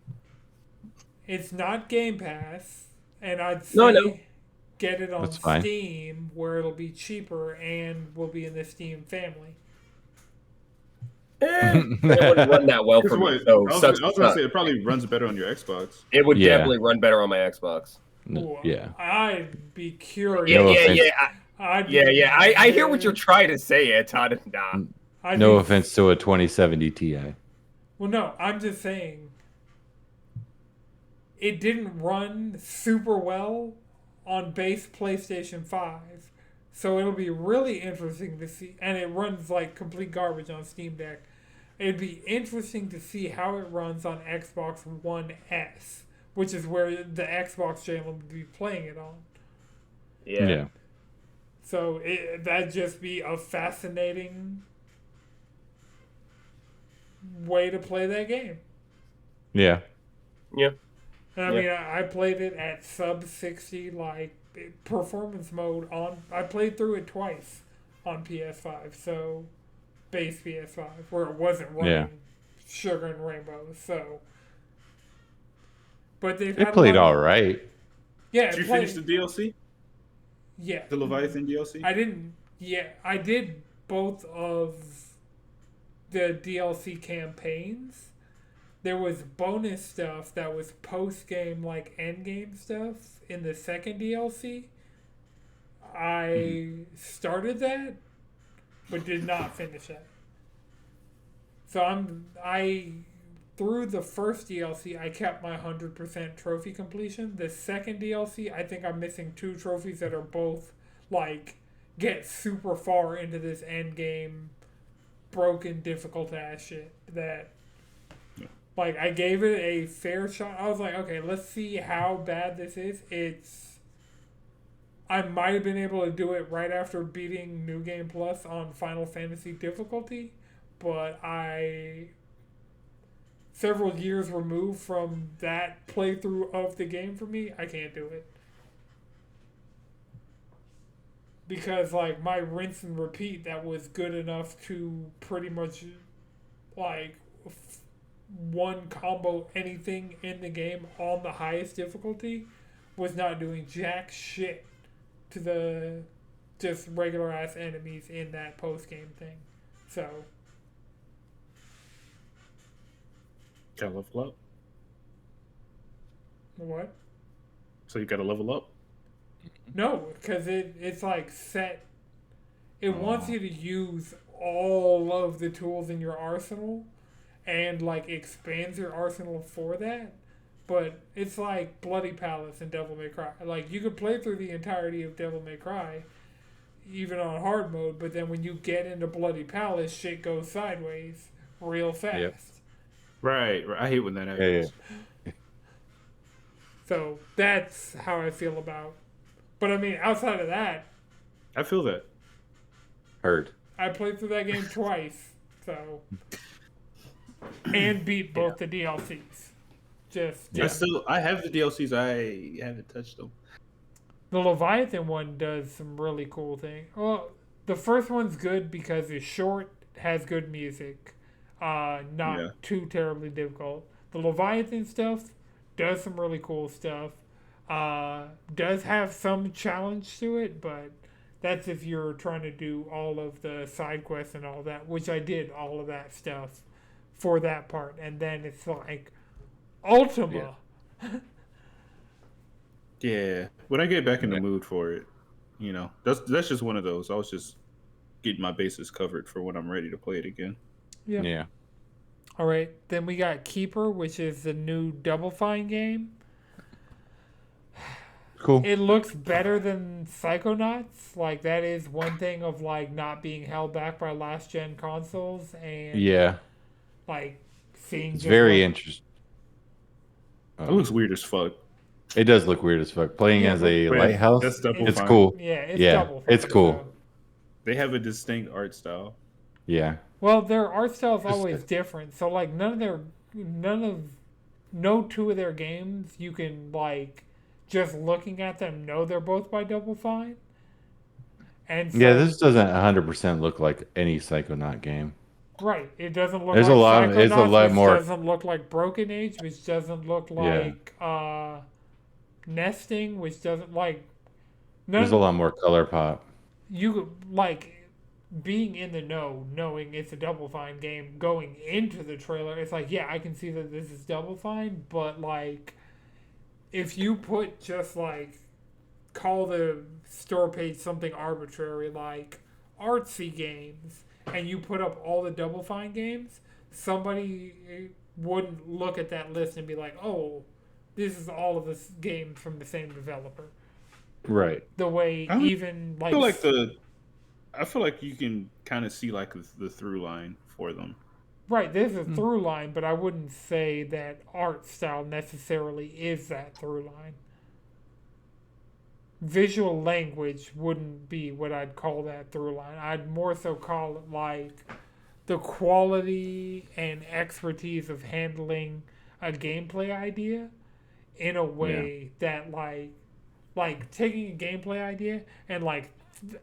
It's not Game Pass, and I'd say No, I know. get it on That's fine. Steam where it'll be cheaper and will be in the Steam family. it wouldn't run that well for Because me. what? So I was sucks gonna to suck. say it probably runs better on your Xbox. It would Yeah. definitely run better on my Xbox. Ooh, Yeah. I'd be curious. Yeah, No yeah, offense. yeah. I'd be I hear what you're trying to say, Anton. Nah. I'd No be- offense to a 2070 Ti. Well, no, I'm just saying it didn't run super well on base PlayStation 5. So it'll be really interesting to see. And it runs like complete garbage on Steam Deck. It'd be interesting to see how it runs on Xbox One S, which is where the Xbox channel would be playing it on. Yeah. So that'd just be a fascinating way to play that game. Yeah. Yeah. And I mean, I played it at sub 60, like performance mode on. I played through it twice on PS5, so base PS5, where it wasn't running Yeah. Sugar and Rainbow. So, but they've It had played a lot all right. Yeah, Did it you played, finish the DLC? yeah. The Leviathan DLC? I didn't. Yeah, I did both of the DLC campaigns. There was bonus stuff that was post game, like end game stuff in the second DLC. I started that, but did not finish it. So I through the first DLC, I kept my 100% trophy completion. The second DLC, I think I'm missing 2 trophies that are both like get super far into this end game broken difficult ass shit that Like, I gave it a fair shot. I was like, okay, let's see how bad this is. I might have been able to do it right after beating New Game Plus on Final Fantasy difficulty, but several years removed from that playthrough of the game for me, I can't do it. Because, like, my rinse and repeat that was good enough to pretty much, like, one combo anything in the game on the highest difficulty was not doing jack shit to the just regular ass enemies in that post game thing. So Gotta level up. what? So you gotta level up. No, because it's like set. It wants you to use all of the tools in your arsenal, and like expands your arsenal for that. But it's like Bloody Palace and Devil May Cry. Like, you could play through the entirety of Devil May Cry, even on hard mode, but then when you get into Bloody Palace, shit goes sideways real fast. Yep. Right. I hate when that Yeah, happens. yeah. So that's how I feel about. But I mean, outside of that, I feel that. Heard. I played through that game twice, so and beat both the DLCs. Just I have the DLCs. I haven't touched them. the Leviathan one does some really cool things. Well, the first one's good because it's short, has good music, not too terribly difficult. The Leviathan stuff does some really cool stuff. Does have some challenge to it, but that's if you're trying to do all of the side quests and all that, which I did all of that stuff for that part. And then it's like Ultima. Yeah. When I get back in the mood for it, that's just one of those. I was just getting my bases covered for when I'm ready to play it again. Yeah. All right. Then we got Keeper, which is the new Double Fine game. Cool. It looks better than Psychonauts. Like, that is one thing of like not being held back by last gen consoles and Yeah. like seeing. It's just very what- interesting. It looks weird as fuck. It does look weird as fuck. Playing Yeah, as a but lighthouse, that's Double it's Fine. cool. Yeah, it's Yeah, Double Fine. it's cool. So. They have a distinct art style. Yeah. Well, their art style is Just- always different. So like no two of their games you can like just looking at them know they're both by Double Fine. And so, Yeah, this doesn't 100% look like any Psychonaut game. right, it doesn't look There's like a lot- it's a Psychonauts, lot which more- doesn't look like Broken Age, which doesn't look like Nesting, which doesn't like There's a lot more color pop. you like being in the know, knowing it's a Double Fine game, going into the trailer, it's like, yeah, I can see that this is Double Fine, but like, if you put just like, call the store page something arbitrary like artsy games, and you put up all the Double Fine games, somebody wouldn't look at that list and be like, oh, this is all of this games from the same developer. Right. The way I even like I feel like you can kind of see like the through line for them. right, there's a through line, but I wouldn't say that art style necessarily is that through line. Visual language wouldn't be what I'd call that through line. I'd more so call it like the quality and expertise of handling a gameplay idea in a way that like taking a gameplay idea and like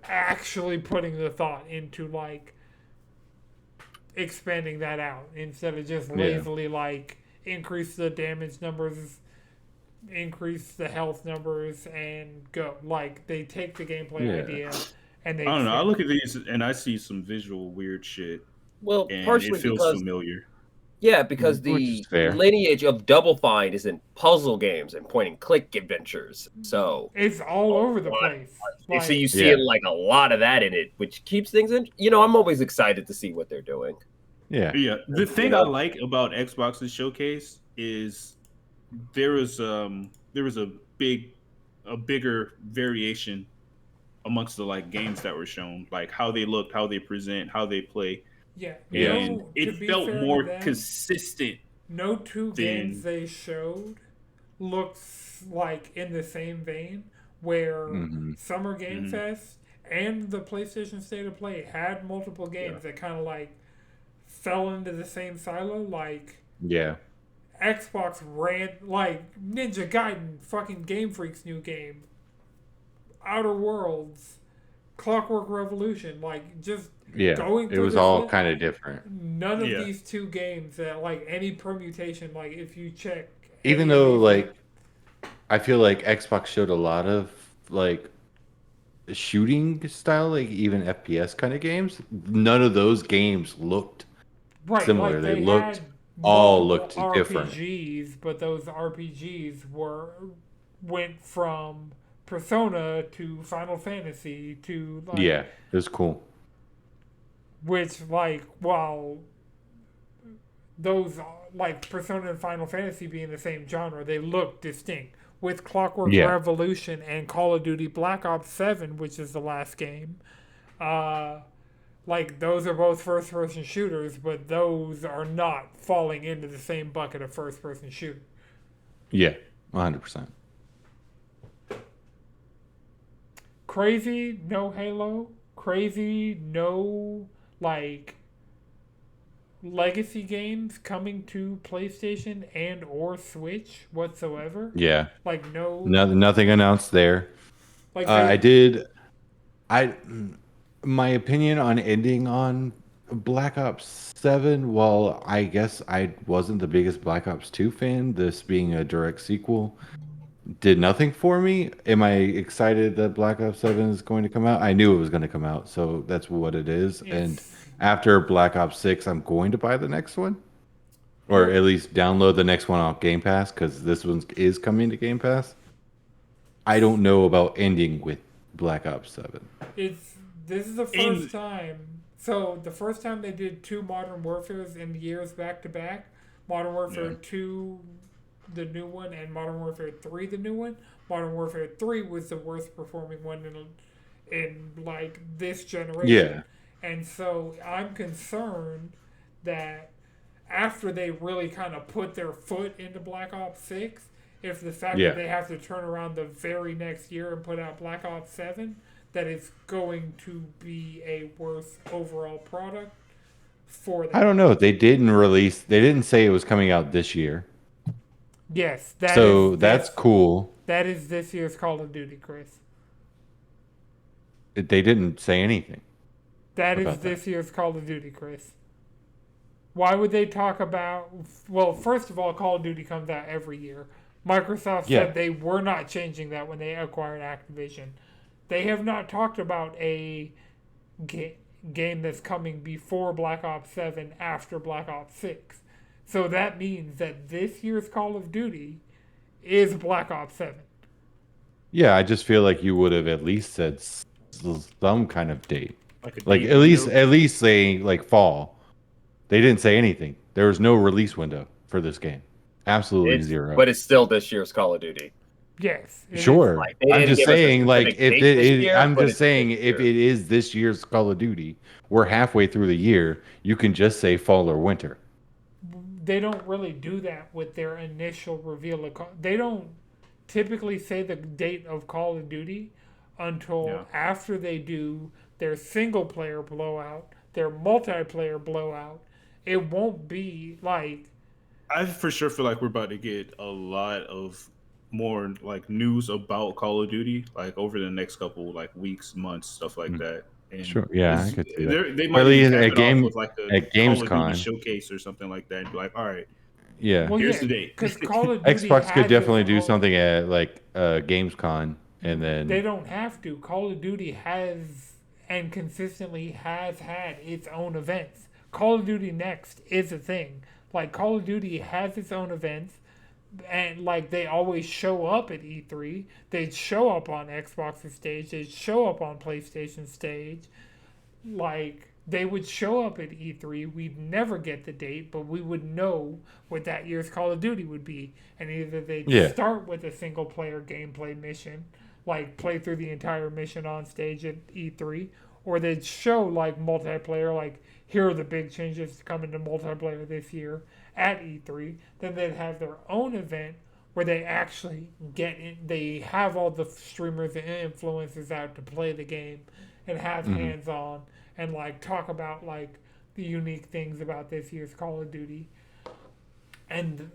actually putting the thought into like expanding that out instead of just lazily like increase the damage numbers, increase the health numbers, and go. Like, they take the gameplay idea and they I don't know. I expand look at these and I see some visual weird shit, Well, and partially it feels because familiar. because Which the is fair. lineage of Double Fine is in puzzle games and point and click adventures. So It's all over the place. Like, so you see like a lot of that in it, which keeps things in. I'm always excited to see what they're doing. Yeah. Yeah, the thing I like about Xbox's showcase is there was a bigger variation amongst the like games that were shown, like how they looked, how they present, how they play, yeah, and to it be felt fair to more them, consistent no two games Then they showed looks like in the same vein where Hmm. Summer Game mhm, Fest and the PlayStation State of Play had multiple yeah, games that kind of like fell into the same silo. Like Yeah. Xbox ran like Ninja Gaiden, fucking Game Freak's new game, Outer Worlds, Clockwork Revolution, like just Yeah. going It through was this all list. kind of different. None of yeah. these two games that like any permutation, like if you check Even any of though these games, like I feel like Xbox showed a lot of like shooting style, like even FPS kind of games. None of those games looked right, similar. like They they had looked all multiple looked different. RPGs, but those RPGs went from Persona to Final Fantasy to like Yeah, it was cool. which like while those like Persona and Final Fantasy being the same genre, they look distinct. With Clockwork Yeah. Revolution and Call of Duty Black Ops 7, which is the last game, uh, like those are both first person shooters, but those are not falling into the same bucket of first person shooter. Yeah, 100%. Crazy, no Halo. Crazy, no like legacy games coming to PlayStation and or Switch whatsoever. Yeah. Like no, Nothing announced there. like I they did. I my opinion on ending on Black Ops 7. Well, I guess I wasn't the biggest Black Ops 2 fan. This being a direct sequel did nothing for me. Am I excited that Black Ops 7 is going to come out? I knew it was going to come out, so that's what it is. And it's after Black Ops 6, I'm going to buy the next one, or well, at least download the next one off Game Pass because this one is coming to Game Pass. I don't know about ending with Black Ops 7. it's this is the first And time. So the first time they did two Modern Warfares in years back to back, Modern Warfare yeah, 2, the new one, and Modern Warfare 3, the new one. Modern Warfare 3 was the worst performing one in like this generation. Yeah, And so I'm concerned that after they really kind of put their foot into Black Ops 6, if the fact that yeah. they have to turn around the very next year and put out Black Ops 7, that it's going to be a worse overall product for I them. don't know. They didn't release. They didn't say it was coming out this year, Yes, so that's cool. that is this year's Call of Duty, Chris. They didn't say anything That is about that. this year's Call of Duty, Chris. Why would they talk about? Well, first of all, Call of Duty comes out every year. Microsoft Yeah, said they were not changing that when they acquired Activision. They have not talked about a game that's coming before Black Ops 7, after Black Ops 6. So that means that this year's Call of Duty is Black Ops 7. yeah. I just feel like you would have at least said some kind of date, like a like date window. at least say like fall. They didn't say anything. There was no release window for this game. Absolutely It's zero. but it's still this year's Call of Duty. Yes, it is. Sure. Like they I'm didn't just give us a saying, like, specific date this year, I'm but just it's this saying, if year. it is this year's Call of Duty, we're halfway through the year. You can just say fall or winter. They don't really do that with their initial reveal. They don't typically say the date of Call of Duty until Yeah, after they do their single player blowout, their multiplayer blowout. It won't be like I for sure feel like we're about to get a lot of more like news about Call of Duty like over the next couple like weeks, months, stuff like Mm, that. And Sure. Yeah, I it's could see that. they Or at might even least cap a it off game with like a at Call of Duty Gamescom. showcase or something like that and be like, all right, Yeah. well, here's yeah, the date. because Call of Duty Xbox could has its definitely do own. something at like Gamescom, and They then don't have to. Call of Duty has and consistently has had its own events. Call of Duty Next is a thing. Like Call of Duty has its own events, and like they always show up at E3. They'd show up on Xbox's stage. They'd show up on PlayStation stage. Like they would show up at E3. We'd never get the date, but we would know what that year's Call of Duty would be. And either they'd yeah, start with a single player gameplay mission, like play through the entire mission on stage at E3, or they'd show like multiplayer, like here are the big changes coming to multiplayer this year, at E3. Then they'd have their own event where they actually get in, they have all the streamers and influencers out to play the game and have Hmm. hands on and like talk about like the unique things about this year's Call of Duty. And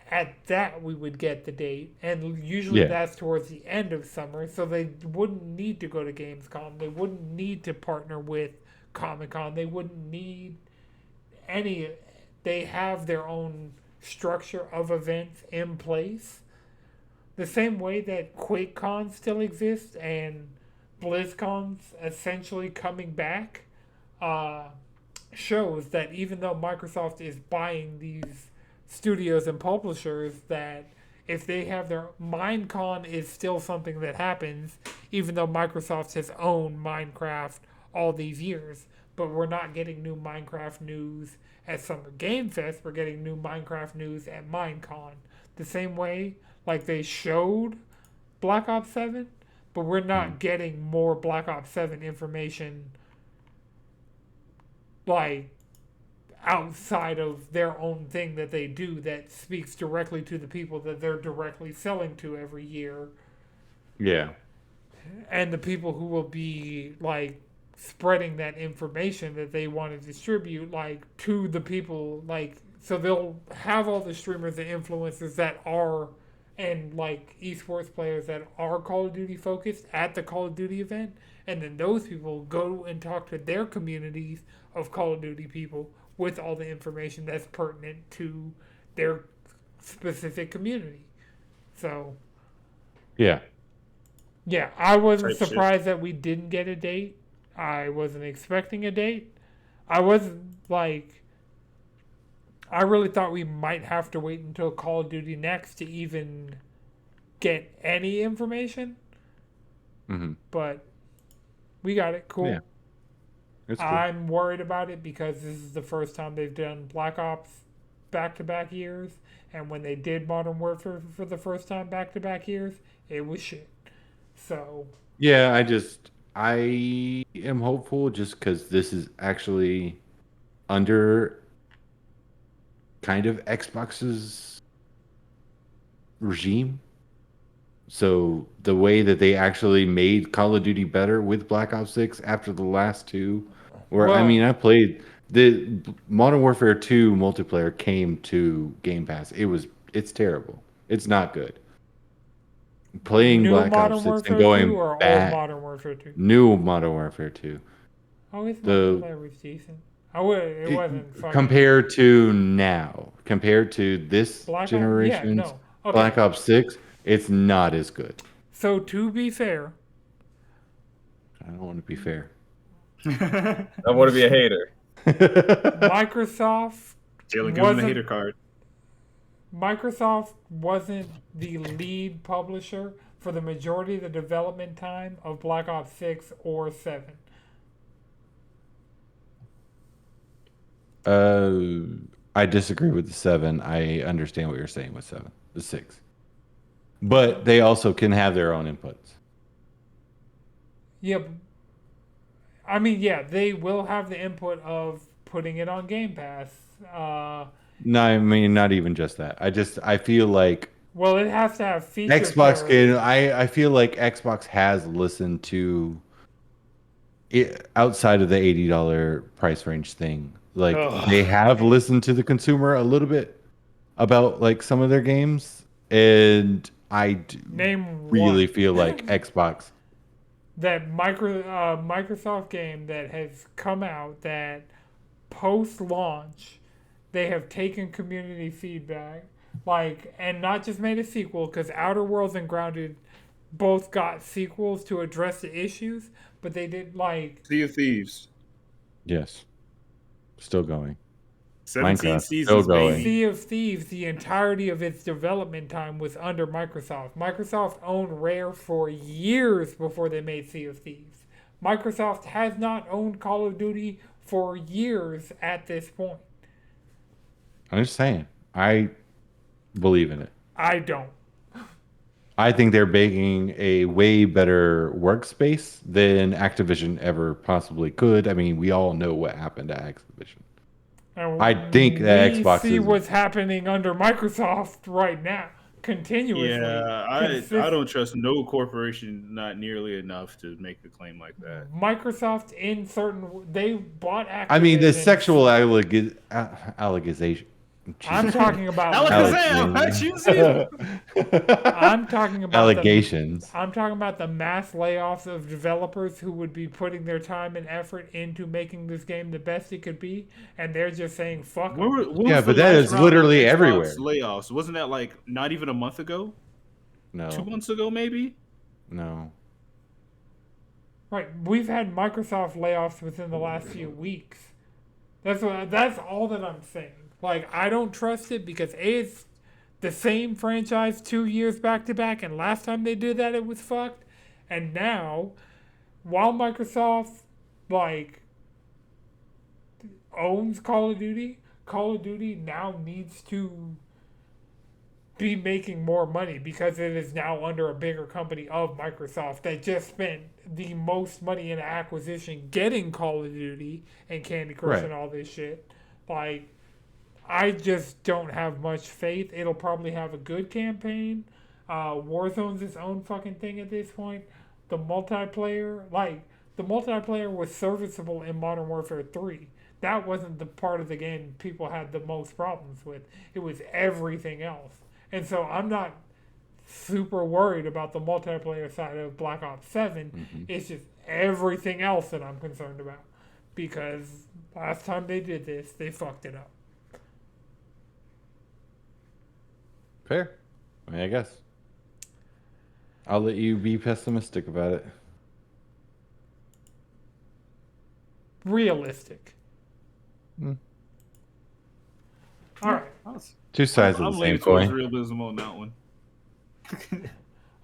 at that we would get the date, and usually Yeah. that's towards the end of summer, so they wouldn't need to go to Gamescom. They wouldn't need to partner with Comic Con. They wouldn't need any. They have their own structure of events in place, the same way that QuakeCon still exists and BlizzCon's essentially coming back. Uh, Shows that even though Microsoft is buying these studios and publishers, that if they have their Minecon is still something that happens, even though Microsoft has owned Minecraft all these years. But we're not getting new Minecraft news at Summer Game Fest. We're getting new Minecraft news at Minecon. The same way, like they showed Black Ops 7, but we're not getting more Black Ops 7 information like outside of their own thing that they do that speaks directly to the people that they're directly selling to every year, Yeah. and the people who will be like spreading that information that they want to distribute like to the people, like so they'll have all the streamers and influencers that are and like esports players that are Call of Duty focused at the Call of Duty event, and then those people go and talk to their communities of Call of Duty people with all the information that's pertinent to their specific community. So, Yeah. yeah, I wasn't Type shit. surprised that we didn't get a date. I wasn't expecting a date. I wasn't like, I really thought we might have to wait until Call of Duty Next to even get any information, Hmm. but we got it. Cool. Yeah. It's cool. I'm worried about it because this is the first time they've done Black Ops back-to-back years, and when they did Modern Warfare for the first time back-to-back years, it was shit. So, Yeah, I am hopeful just because this is actually under kind of Xbox's regime. So the way that they actually made Call of Duty better with Black Ops 6 after the last two, where I Well- mean, I played the Modern Warfare 2 multiplayer came to Game Pass. It's terrible. It's not good. Playing new Black Modern Ops 6 Warfare and going 2 or back. old Modern Warfare 2? New Modern Warfare 2. Oh, his The- multiplayer was decent. It wasn't fucking Compared to now, compared to this Black Ops. generation's Yeah, no. Okay. Black Ops 6, it's not as good. So to be fair, I don't want to be fair. I want to be a hater. Microsoft Jalen, give him the wasn't hater card. Microsoft wasn't the lead publisher for the majority of the development time of Black Ops 6 or 7. I disagree with the 7. I understand what you're saying with 7. The 6. But they also can have their own inputs. Yeah, I mean, yeah, they will have the input of putting it on Game Pass. No, I mean not even just that. I feel like Well, it has to have feature Xbox parity. can I feel like Xbox has listened to it outside of the $80 price range thing. Like Ugh. they have listened to the consumer a little bit about like some of their games, and Name really one. feel like Xbox. That Microsoft game that has come out that post launch they have taken community feedback like and not just made a sequel, because Outer Worlds and Grounded both got sequels to address the issues, but they did like Sea of Thieves. Yes, still going. 17 Minecraft, seasons, still going. baby. Sea of Thieves. The entirety of its development time was under Microsoft. Microsoft owned Rare for years before they made Sea of Thieves. Microsoft has not owned Call of Duty for years at this point. I'm just saying, I believe in it. I don't. I think they're making a way better workspace than Activision ever possibly could. I mean, we all know what happened to Activision. And I think that we Xbox see is. what's happening under Microsoft right now, continuously. Yeah, I don't trust no corporation not nearly enough to make a claim like that. Microsoft in certain they bought Activision. I mean, the sexual allegation. I'm talking about Alakazam, I choose you. I'm talking about allegations. I'm talking about the mass layoffs of developers who would be putting their time and effort into making this game the best it could be, and they're just saying fuck 'em. When Yeah, was but the that last is round of literally Xbox everywhere. Layoffs, wasn't that like not even a month ago? 2 No, months ago, maybe. no. Right, we've had Microsoft layoffs within the last few weeks. That's all that I'm saying. Like, I don't trust it because it's the same franchise 2 years back to back, and last time they did that, it was fucked. And now, while Microsoft like owns Call of Duty now needs to be making more money because it is now under a bigger company of Microsoft that just spent the most money in acquisition getting Call of Duty and Candy Crush Right. and all this shit. Like, I just don't have much faith. It'll probably have a good campaign. Warzone's its own fucking thing at this point. The multiplayer was serviceable in Modern Warfare 3. That wasn't the part of the game people had the most problems with. It was everything else. And so I'm not super worried about the multiplayer side of Black Ops 7. It's just everything else that I'm concerned about. Because last time they did this, they fucked it up. Fair. I mean, I guess. I'll let you be pessimistic about it. Realistic. All right. Two sides I'm of the same leaning towards coin. realism on that one.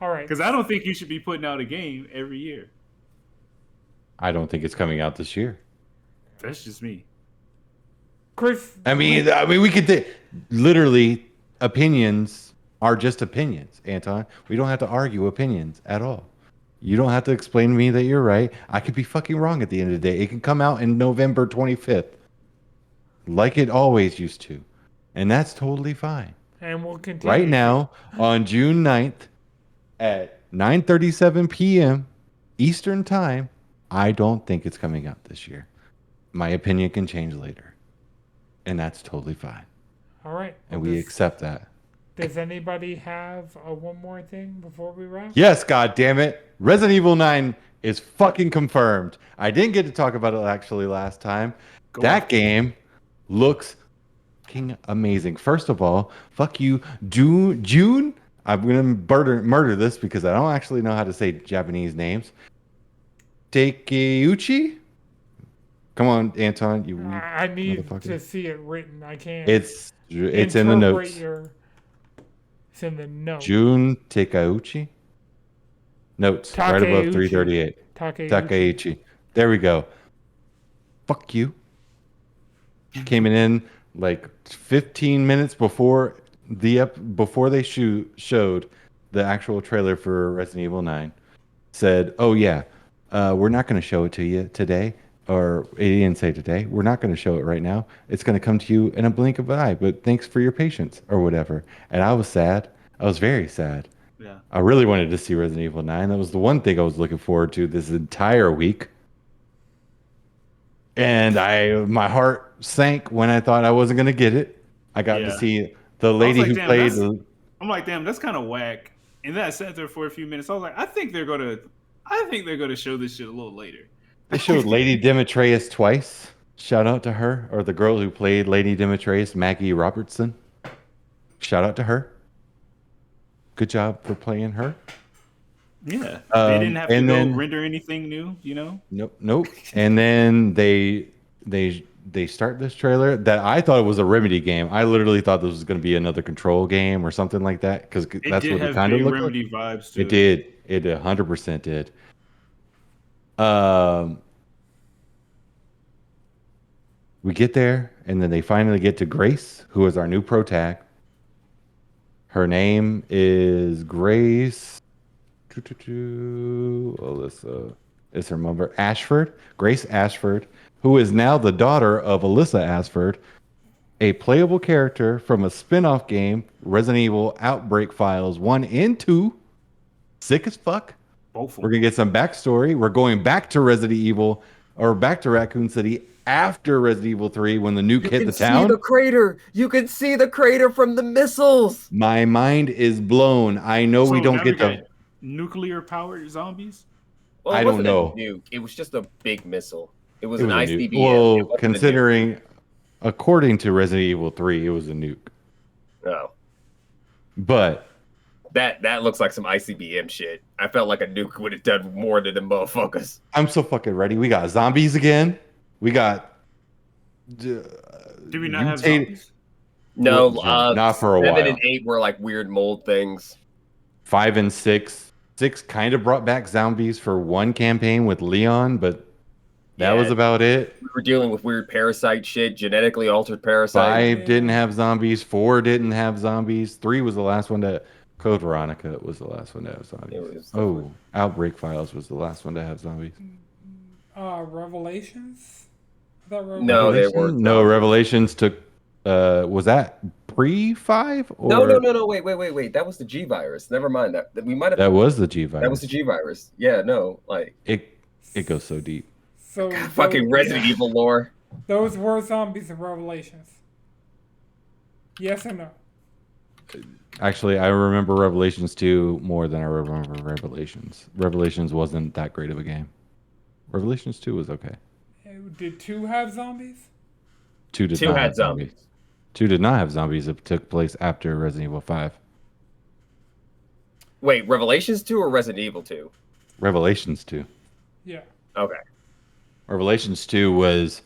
All right. Because I don't think you should be putting out a game every year. I don't think it's coming out this year. That's just me. Chris. I mean, we could literally opinions are just opinions, Anton. We don't have to argue opinions at all. You don't have to explain to me that you're right. I could be fucking wrong at the end of the day. It can come out in November 25th, like it always used to, and that's totally fine. And we'll continue. Right now, on June 9th at 9:37 p.m. Eastern Time, I don't think it's coming out this year. My opinion can change later, and that's totally fine. All right. And we accept that. Does anybody have one more thing before we wrap? Yes, God damn it. Resident Evil 9 is fucking confirmed. I didn't get to talk about it actually last time. That game looks fucking amazing. First of all, fuck you, June. I'm going to murder this because I don't actually know how to say Japanese names. Takeuchi? Come on, Anton. I need motherfucker. to see it written. I can't. It's in the notes. It's in the notes. Jun Takeuchi. Notes right above 338. Takeuchi. There we go. Fuck you. Came in like 15 minutes before before they showed the actual trailer for Resident Evil 9. Said, "Oh yeah, we're not going to show it to you today." Or he didn't say today. We're not going to show it right now. It's going to come to you in a blink of an eye. But thanks for your patience or whatever. And I was sad. I was very sad. Yeah. I really wanted to see Resident Evil 9. That was the one thing I was looking forward to this entire week. And my heart sank when I thought I wasn't going to get it. I got to see the lady who played. I'm like, damn, that's kind of whack. And then I sat there for a few minutes. I was like, I think they're gonna show this shit a little later. They showed Lady Demetrius twice. Shout out to her, or the girl who played Lady Demetrius, Maggie Robertson. Shout out to her. Good job for playing her. Yeah, they didn't have to render anything new, you know. Nope. And then they start this trailer that I thought it was a Remedy game. I literally thought this was going to be another Control game or something like that because that's what it kind of looked like. Remedy vibes to it did. It 100% did. We get there, and then they finally get to Grace, who is our new pro tag. Her name is Grace. Alyssa is her mother. Ashford. Grace Ashford, who is now the daughter of Alyssa Ashford, a playable character from a spin-off game, Resident Evil Outbreak Files 1 and 2. Sick as fuck. Both of We're them. gonna get some backstory. We're going back to Resident Evil or back to Raccoon City after Resident Evil 3 when the nuke You hit can the see town. the crater. You can see the crater from the missiles. My mind is blown. I know So we don't now we get got the. nuclear powered zombies. Well, I it don't wasn't a know. nuke. It was just a big missile. It was It an was a nuke. ICBM. It Well, wasn't a nuke. considering, according to Resident Evil 3, it was a nuke. No. But That looks like some ICBM shit. I felt like a nuke would have done more to them motherfuckers. I'm so fucking ready. We got zombies again. We got. Do we not have mutated- zombies? No, not for a 7 while. and 8 were like weird mold things. 5 and 6. 6 kind of brought back zombies for one campaign with Leon, but that was Yeah. about it. We were dealing with weird parasite shit, genetically altered parasites. 5 didn't have zombies. 4 didn't have zombies. 3 was the last one to. Code Veronica was the last one to have zombies. It was Oh, Outbreak Files was the last one to have zombies. Revelations? I thought No, they Revelation? weren't No, zombies. Revelations took. Was that pre-5 or No. Wait. That was the G virus. Never mind that. We might have. that was the G virus? That was the G virus. Yeah, no, like It goes so deep. So fucking Resident Evil lore. Those were zombies in Revelations. Yes or no? Actually, I remember Revelations 2 more than I remember Revelations. Revelations wasn't that great of a game. Revelations 2 was okay. Did 2 have zombies? 2 did 2 not had have zombies. 2 did not have zombies. It took place after Resident Evil 5. Wait, Revelations 2 or Resident Evil 2? Revelations 2. Yeah. Okay. Revelations 2 was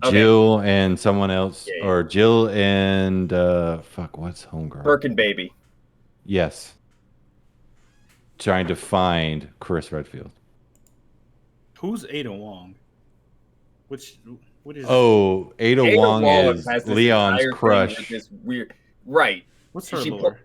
Okay. Jill and someone else, Yeah. or Jill and what's homegirl? Birkin baby. Yes. Trying to find Chris Redfield. Who's Ada Wong? What is? Oh, Ada Wong is has this Leon's entire thing crush. with This weird, right? What's her she lore?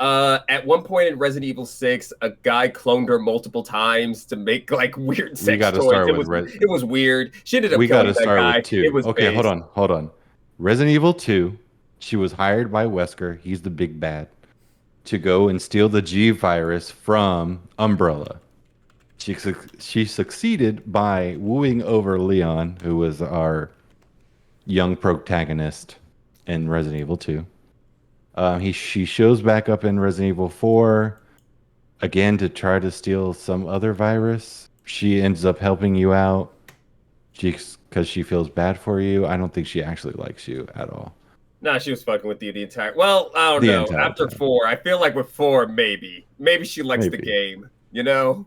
At one point in Resident Evil 6, a guy cloned her multiple times to make like weird sex gotta toys. start It with was, it was weird. She ended up We killing got to that start guy. with 2. It was Okay, based. hold on. Resident Evil 2, she was hired by Wesker, he's the big bad, to go and steal the G virus from Umbrella. She succeeded by wooing over Leon, who was our young protagonist in Resident Evil 2. She shows back up in Resident Evil 4 again to try to steal some other virus. She ends up helping you out because she feels bad for you. I don't think she actually likes you at all. Nah, she was fucking with you the entire. Well, I don't The know. entire After time. 4, I feel like with 4, maybe she likes the Maybe. game. You know,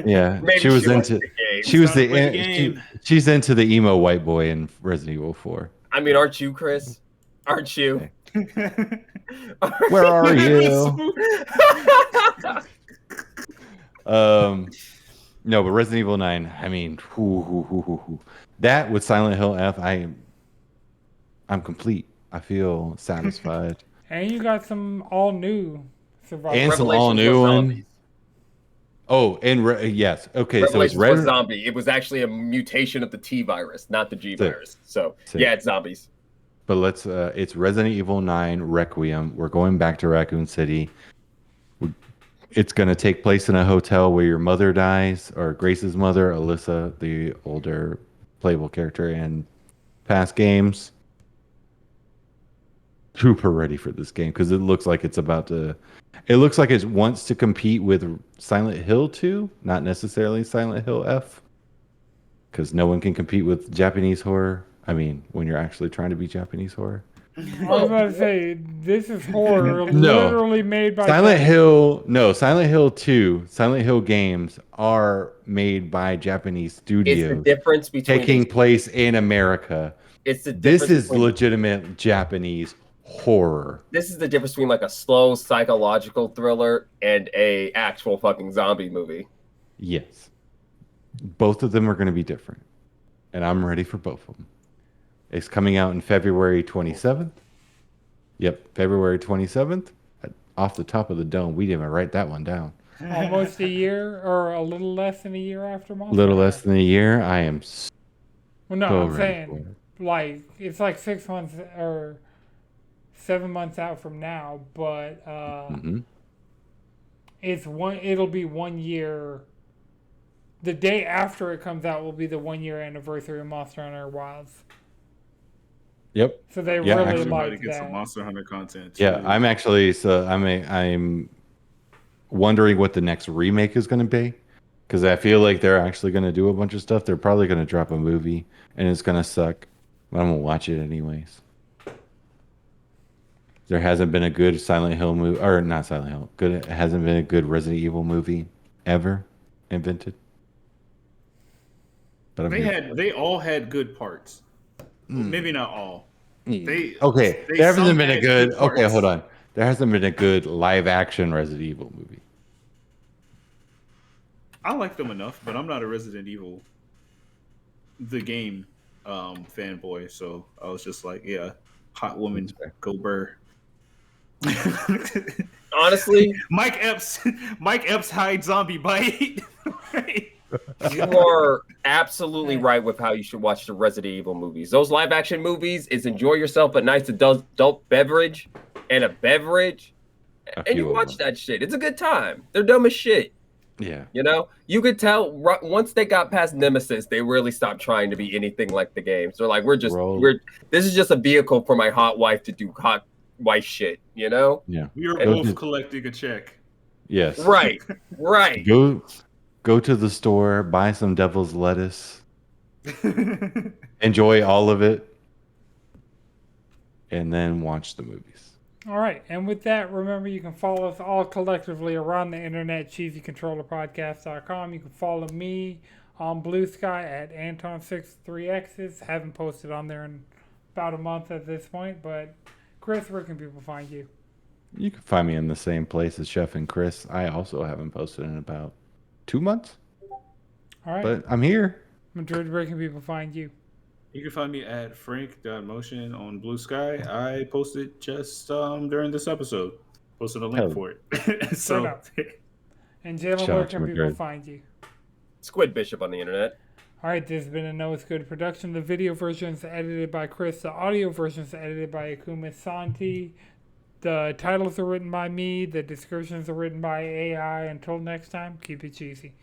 Yeah, maybe she was likes into. the game. She was Time to play the the. game. She's into the emo white boy in Resident Evil 4. I mean, aren't you, Chris? Aren't you? Where are you? No, but Resident Evil 9. I mean, that with Silent Hill F, I'm complete. I feel satisfied. And you got some all new survival. And some Revelations all new was one. zombies. Oh, and yes. Okay, so it's Revelations was Red. zombie. It was actually a mutation of the T virus, not the G Sick. virus. So Sick. yeah, it's zombies. But it's Resident Evil 9 Requiem. We're going back to Raccoon City. It's going to take place in a hotel where your mother dies, or Grace's mother, Alyssa, the older playable character in past games. Super ready for this game because it looks like it's about to. It looks like it wants to compete with Silent Hill 2, not necessarily Silent Hill F, because no one can compete with Japanese horror. I mean, when you're actually trying to be Japanese horror. I was about to say, this is horror No. literally made by Silent Hill 2, Silent Hill games are made by Japanese It's the studios difference between taking place in America. It's the This difference is between- legitimate Japanese horror. This is the difference between like a slow psychological thriller and a actual fucking zombie movie. Yes. Both of them are going to be different. And I'm ready for both of them. It's coming out in February 27th. Yep, February 27th. Off the top of the dome. We didn't even write that one down. almost a year or a little less than a year after A Monster. little less than a year. I am Well, no, so I'm ready for saying it. like it's like 6 months or 7 months out from now, but Hmm. it'll be 1 year. The day after it comes out will be the 1 year anniversary of Monster Hunter Wilds. Yep. So they Yeah, really actually- I'm about to like get some that. Monster Hunter content. Yeah, too. I'm actually I'm wondering what the next remake is going to be because I feel like they're actually going to do a bunch of stuff. They're probably going to drop a movie and it's going to suck, but I'm going to watch it anyways. There hasn't been a good Silent Hill movie, or not Silent Hill. Good, it hasn't been a good Resident Evil movie ever invented. But I'm here. They all had good parts. Well, Mm. maybe not all. Okay, They there some hasn't been a had good. Okay, parts. hold on. There hasn't been a good live action Resident Evil movie. I like them enough, but I'm not a Resident Evil the game fanboy, so I was just like, yeah, hot woman, That's fair. go burr. Honestly, Mike Epps hide zombie bite. you are absolutely right with how you should watch the Resident Evil movies. Those live action movies is enjoy yourself a nice adult beverage and a beverage, A and you few of watch them. that shit. It's a good time. They're dumb as shit. Yeah. You know, you could tell once they got past Nemesis, they really stopped trying to be anything like the games. They're like, this is just a vehicle for my hot wife to do hot wife shit. You know? Yeah. We are And- both collecting a check. Yes. Right. Right. Go to the store, buy some devil's lettuce, enjoy all of it, and then watch the movies. All right, and with that, remember you can follow us all collectively around the internet, cheesycontrollerpodcast.com. You can follow me on Blue Sky at Anton63X's. Haven't posted on there in about a month at this point, but Chris, where can people find you? You can find me in the same place as Chef and Chris. I also haven't posted in about 2 months, All right, but I'm here. Madrid, where can people find you? You can find me at frank.motion on Blue Sky. I posted just during this episode. Posted a link Hell. for it. So up. And Jalen, Shout where out to can people Madrid. find you? Squid Bishop on the internet. All right, this has been a No It's Good production. The video version is edited by Chris. The audio version is edited by Akuma Santi. The titles are written by me. The descriptions are written by AI. Until next time, keep it cheesy.